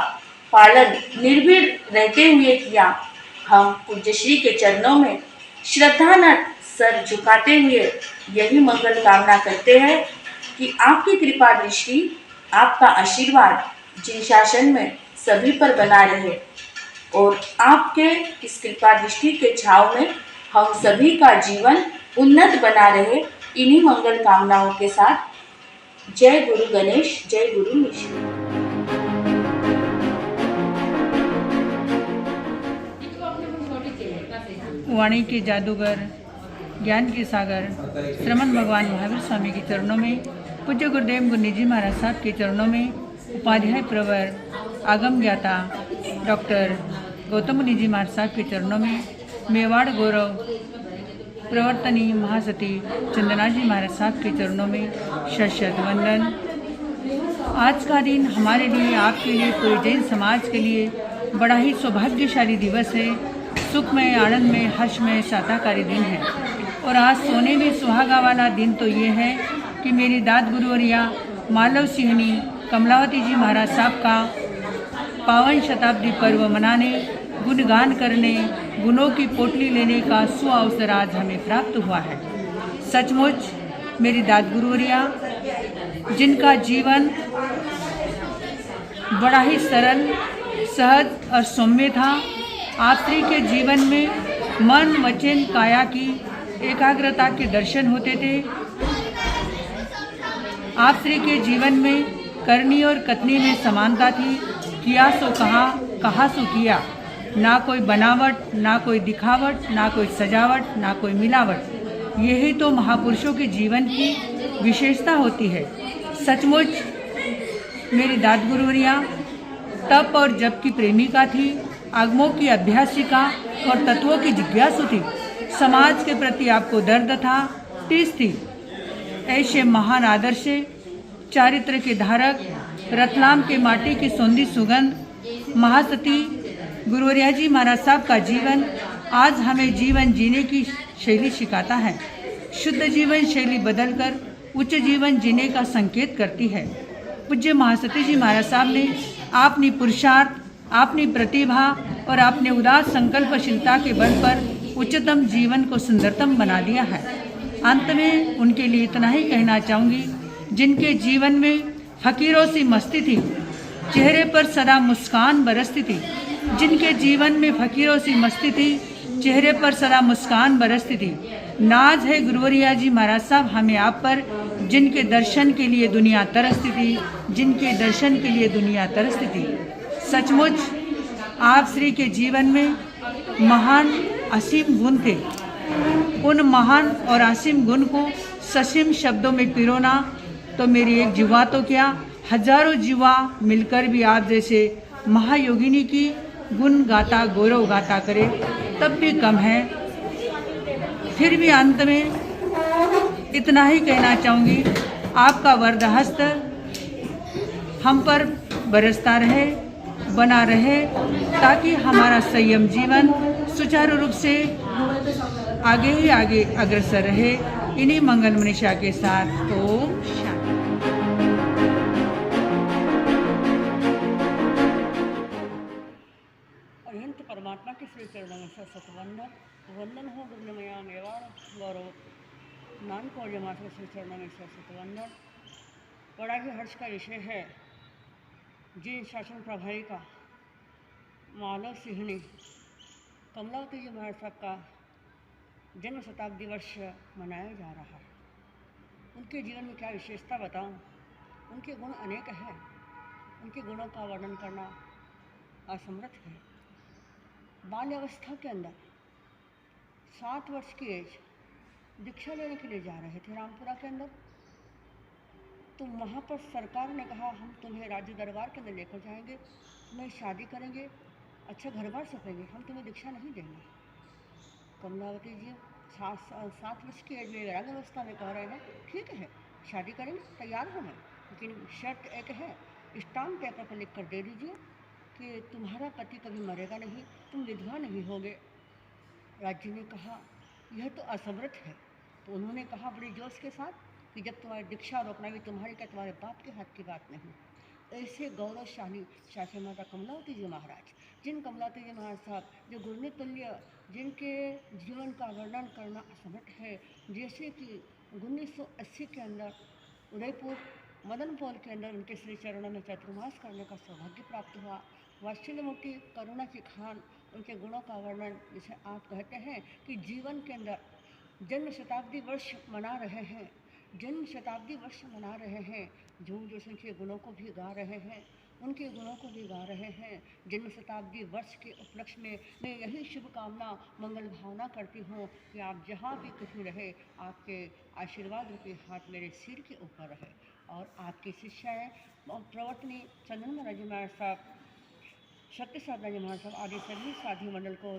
पालन निर्भीक रहते हुए किया, हम पूज्य श्री के चरणों में श्रद्धानत सर झुकाते हुए यही मंगल कामना करते हैं कि आपकी कृपा दृष्टि, आपका आशीर्वाद जिन शासन में सभी पर बना रहे और आपके इस कृपा दृष्टि के छाव में हम सभी का जीवन उन्नत बना रहे। इन्हीं मंगल कामनाओं के साथ जय गुरु गणेश, जय गुरु विष्णु। वाणी के जादूगर, ज्ञान के सागर श्रमण भगवान महावीर स्वामी के चरणों में, पूज्य गुरुदेव गुरु जी महाराज साहब के चरणों में, उपाध्याय प्रवर आगम ज्ञाता डॉक्टर गौतम मुनि जी महाराज साहब के चरणों में, मेवाड़ गौरव प्रवर्तनी महासती चंदना जी महाराज साहब के चरणों में शत वंदन। आज का दिन हमारे लिए, आपके लिए, पूरे जैन समाज के लिए बड़ा ही सौभाग्यशाली दिवस है। सुखमय, आनंदमय, हर्षमय, साताकारी दिन है। और आज सोने में सुहागा वाला दिन तो ये है कि मेरी दाद गुरुवरिया मालव सिंहनी कमलावती जी महाराज साहब का पावन शताब्दी पर्व मनाने, गुणगान करने, गुणों की पोटली लेने का सुअवसर आज हमें प्राप्त हुआ है। सचमुच मेरी दाद गुरुवरिया जिनका जीवन बड़ा ही सरल, सहज और सौम्य था। आप श्री के जीवन में मन, वचन, काया की एकाग्रता के दर्शन होते थे। आप श्री के जीवन में करनी और कथनी में समानता थी। किया सो कहा सो किया। ना कोई बनावट, ना कोई दिखावट, ना कोई सजावट, ना कोई मिलावट। यही तो महापुरुषों के जीवन की विशेषता होती है। सचमुच मेरी दाद गुरुवरिया तप और जप की प्रेमिका थी, आगमों की अभ्यासिका और तत्वों की जिज्ञासु थी। समाज के प्रति आपको दर्द था, टीस थी। ऐसे महान आदर्श, चारित्र के धारक, रतलाम के माटी की सौंधी सुगंध महासती गुरुवरिया जी महाराज साहब का जीवन आज हमें जीवन जीने की शैली सिखाता है। शुद्ध जीवन शैली बदलकर उच्च जीवन जीने का संकेत करती है। पूज्य महासती जी महाराज साहब ने अपनी पुरुषार्थ, अपनी प्रतिभा और अपने उदास संकल्पशीलता के बल पर उच्चतम जीवन को सुंदरतम बना दिया है। अंत में उनके लिए इतना ही कहना चाहूँगी, जिनके जीवन में फकीरों सी मस्ती थी, चेहरे पर सदा मुस्कान बरसती थी। जिनके जीवन में फकीरों सी मस्ती थी, चेहरे पर सदा मुस्कान बरसती थी, नाज है गुरुवरिया जी महाराज साहब हमें आप पर, जिनके दर्शन के लिए दुनिया तरसती थी, जिनके दर्शन के लिए दुनिया तरसती थी। सचमुच आप श्री के जीवन में महान असीम गुण थे। उन महान और असीम गुण को ससीम शब्दों में पिरोना तो मेरी एक जीवा तो क्या, हजारों जीवा मिलकर भी आप जैसे महायोगिनी की गुण गाता गौरव गाता करे तब भी कम है। फिर भी अंत में इतना ही कहना चाहूँगी, आपका वरद हस्त हम पर बरसता रहे, बना रहे, ताकि हमारा संयम जीवन सुचारू रूप से आगे ही आगे अग्रसर रहे। इन्हीं मंगल मनीषा के साथ ओम शांति। अनंत परमात्मा के श्री चरणों में सत वंदन वंदन हो गुरुमया मेवाड़ गौरव नानक और जमात के श्री चरणों में सत वंदन। बड़ा ही हर्ष का विषय है जिन शासन प्रभारी का मालव सिंहनी कमलावती जी महाराज साहब का जन्म शताब्दी वर्ष मनाया जा रहा है। उनके जीवन में क्या विशेषता बताऊं? उनके गुण अनेक हैं, उनके गुणों का वर्णन करना असमर्थ है। बाल्यावस्था के अंदर 7 वर्ष की एज दीक्षा लेने के लिए जा रहे थे रामपुरा के अंदर। तो वहाँ पर सरकार ने कहा हम तुम्हें राज्य दरबार के अंदर लेकर जाएंगे, तुम्हें शादी करेंगे, अच्छा घर बार सपेंगे, हम तुम्हें दीक्षा नहीं देंगे। कमलावती जी 7 वर्ष की एज में वैराग्यावस्था में कह रहे हैं ठीक है शादी करेंगे, तैयार हो मैं, लेकिन शर्त एक है, स्टाम्प पेपर पर लिख कर दे दीजिए कि तुम्हारा पति कभी मरेगा नहीं, तुम विधवा नहीं होगे। राज्य ने कहा यह तो असमर्थ है। तो उन्होंने कहा बड़ी जोश के साथ कि जब तुम्हारी दीक्षा रोकना भी तुम्हारी क्या तुम्हारे बाप के हाथ की बात नहीं। ऐसे गौरवशाली शासन माता कमलावती जी महाराज, जिन कमलावती जी महाराज साहब जो गुरु तुल्य, जिनके जीवन का वर्णन करना असमर्थ है। जैसे कि 1980 के अंदर उदयपुर मदन पॉल के अंदर उनके श्री चरणों में चतुर्मास करने का सौभाग्य प्राप्त हुआ। वात्सल्यमूर्ति करुणा की खान, उनके गुणों का वर्णन जिसे आप कहते हैं कि जीवन के अंदर जन्म शताब्दी वर्ष मना रहे हैं, जन्म शताब्दी वर्ष मना रहे हैं, जो उनके गुणों को भी गा रहे हैं, उनके गुणों को भी गा रहे हैं। जन्म शताब्दी वर्ष के उपलक्ष्य में मैं यही शुभकामना मंगल भावना करती हूँ कि आप जहाँ भी कहीं रहे, आपके आशीर्वाद रूपी हाथ मेरे सिर के ऊपर रहे और आपकी शिष्याएँ प्रवर्तनी चंदन महाराज जी महाराज साहब, सत्य साधना जी महाराज साहब आदि सभी साथी मंडल को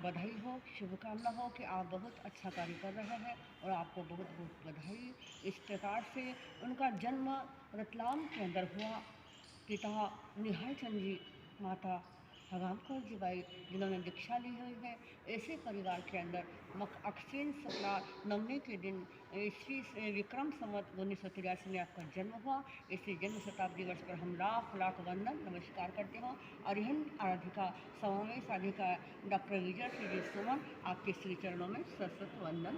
बधाई हो, शुभकामना हो कि आप बहुत अच्छा कार्य कर रहे हैं और आपको बहुत बहुत बधाई। इस प्रकार से उनका जन्म रतलाम के अंदर हुआ। पिता निहाल चंद जी, माता हगाम कौर जी बाई, जिन्होंने दीक्षा ली हुई है। ऐसे परिवार के अंदर अक्षीन शुक्ला नवमी के दिन ईस्वी विक्रम संवत 1983 में आपका जन्म हुआ। इसी जन्म शताब्दी वर्ष पर हम लाख लाख वंदन नमस्कार करते हैं। अरिहंत आराधिका समावेश साधिका डॉक्टर विजय श्री सुमन, आपके श्री चरणों में सशक्त वंदन।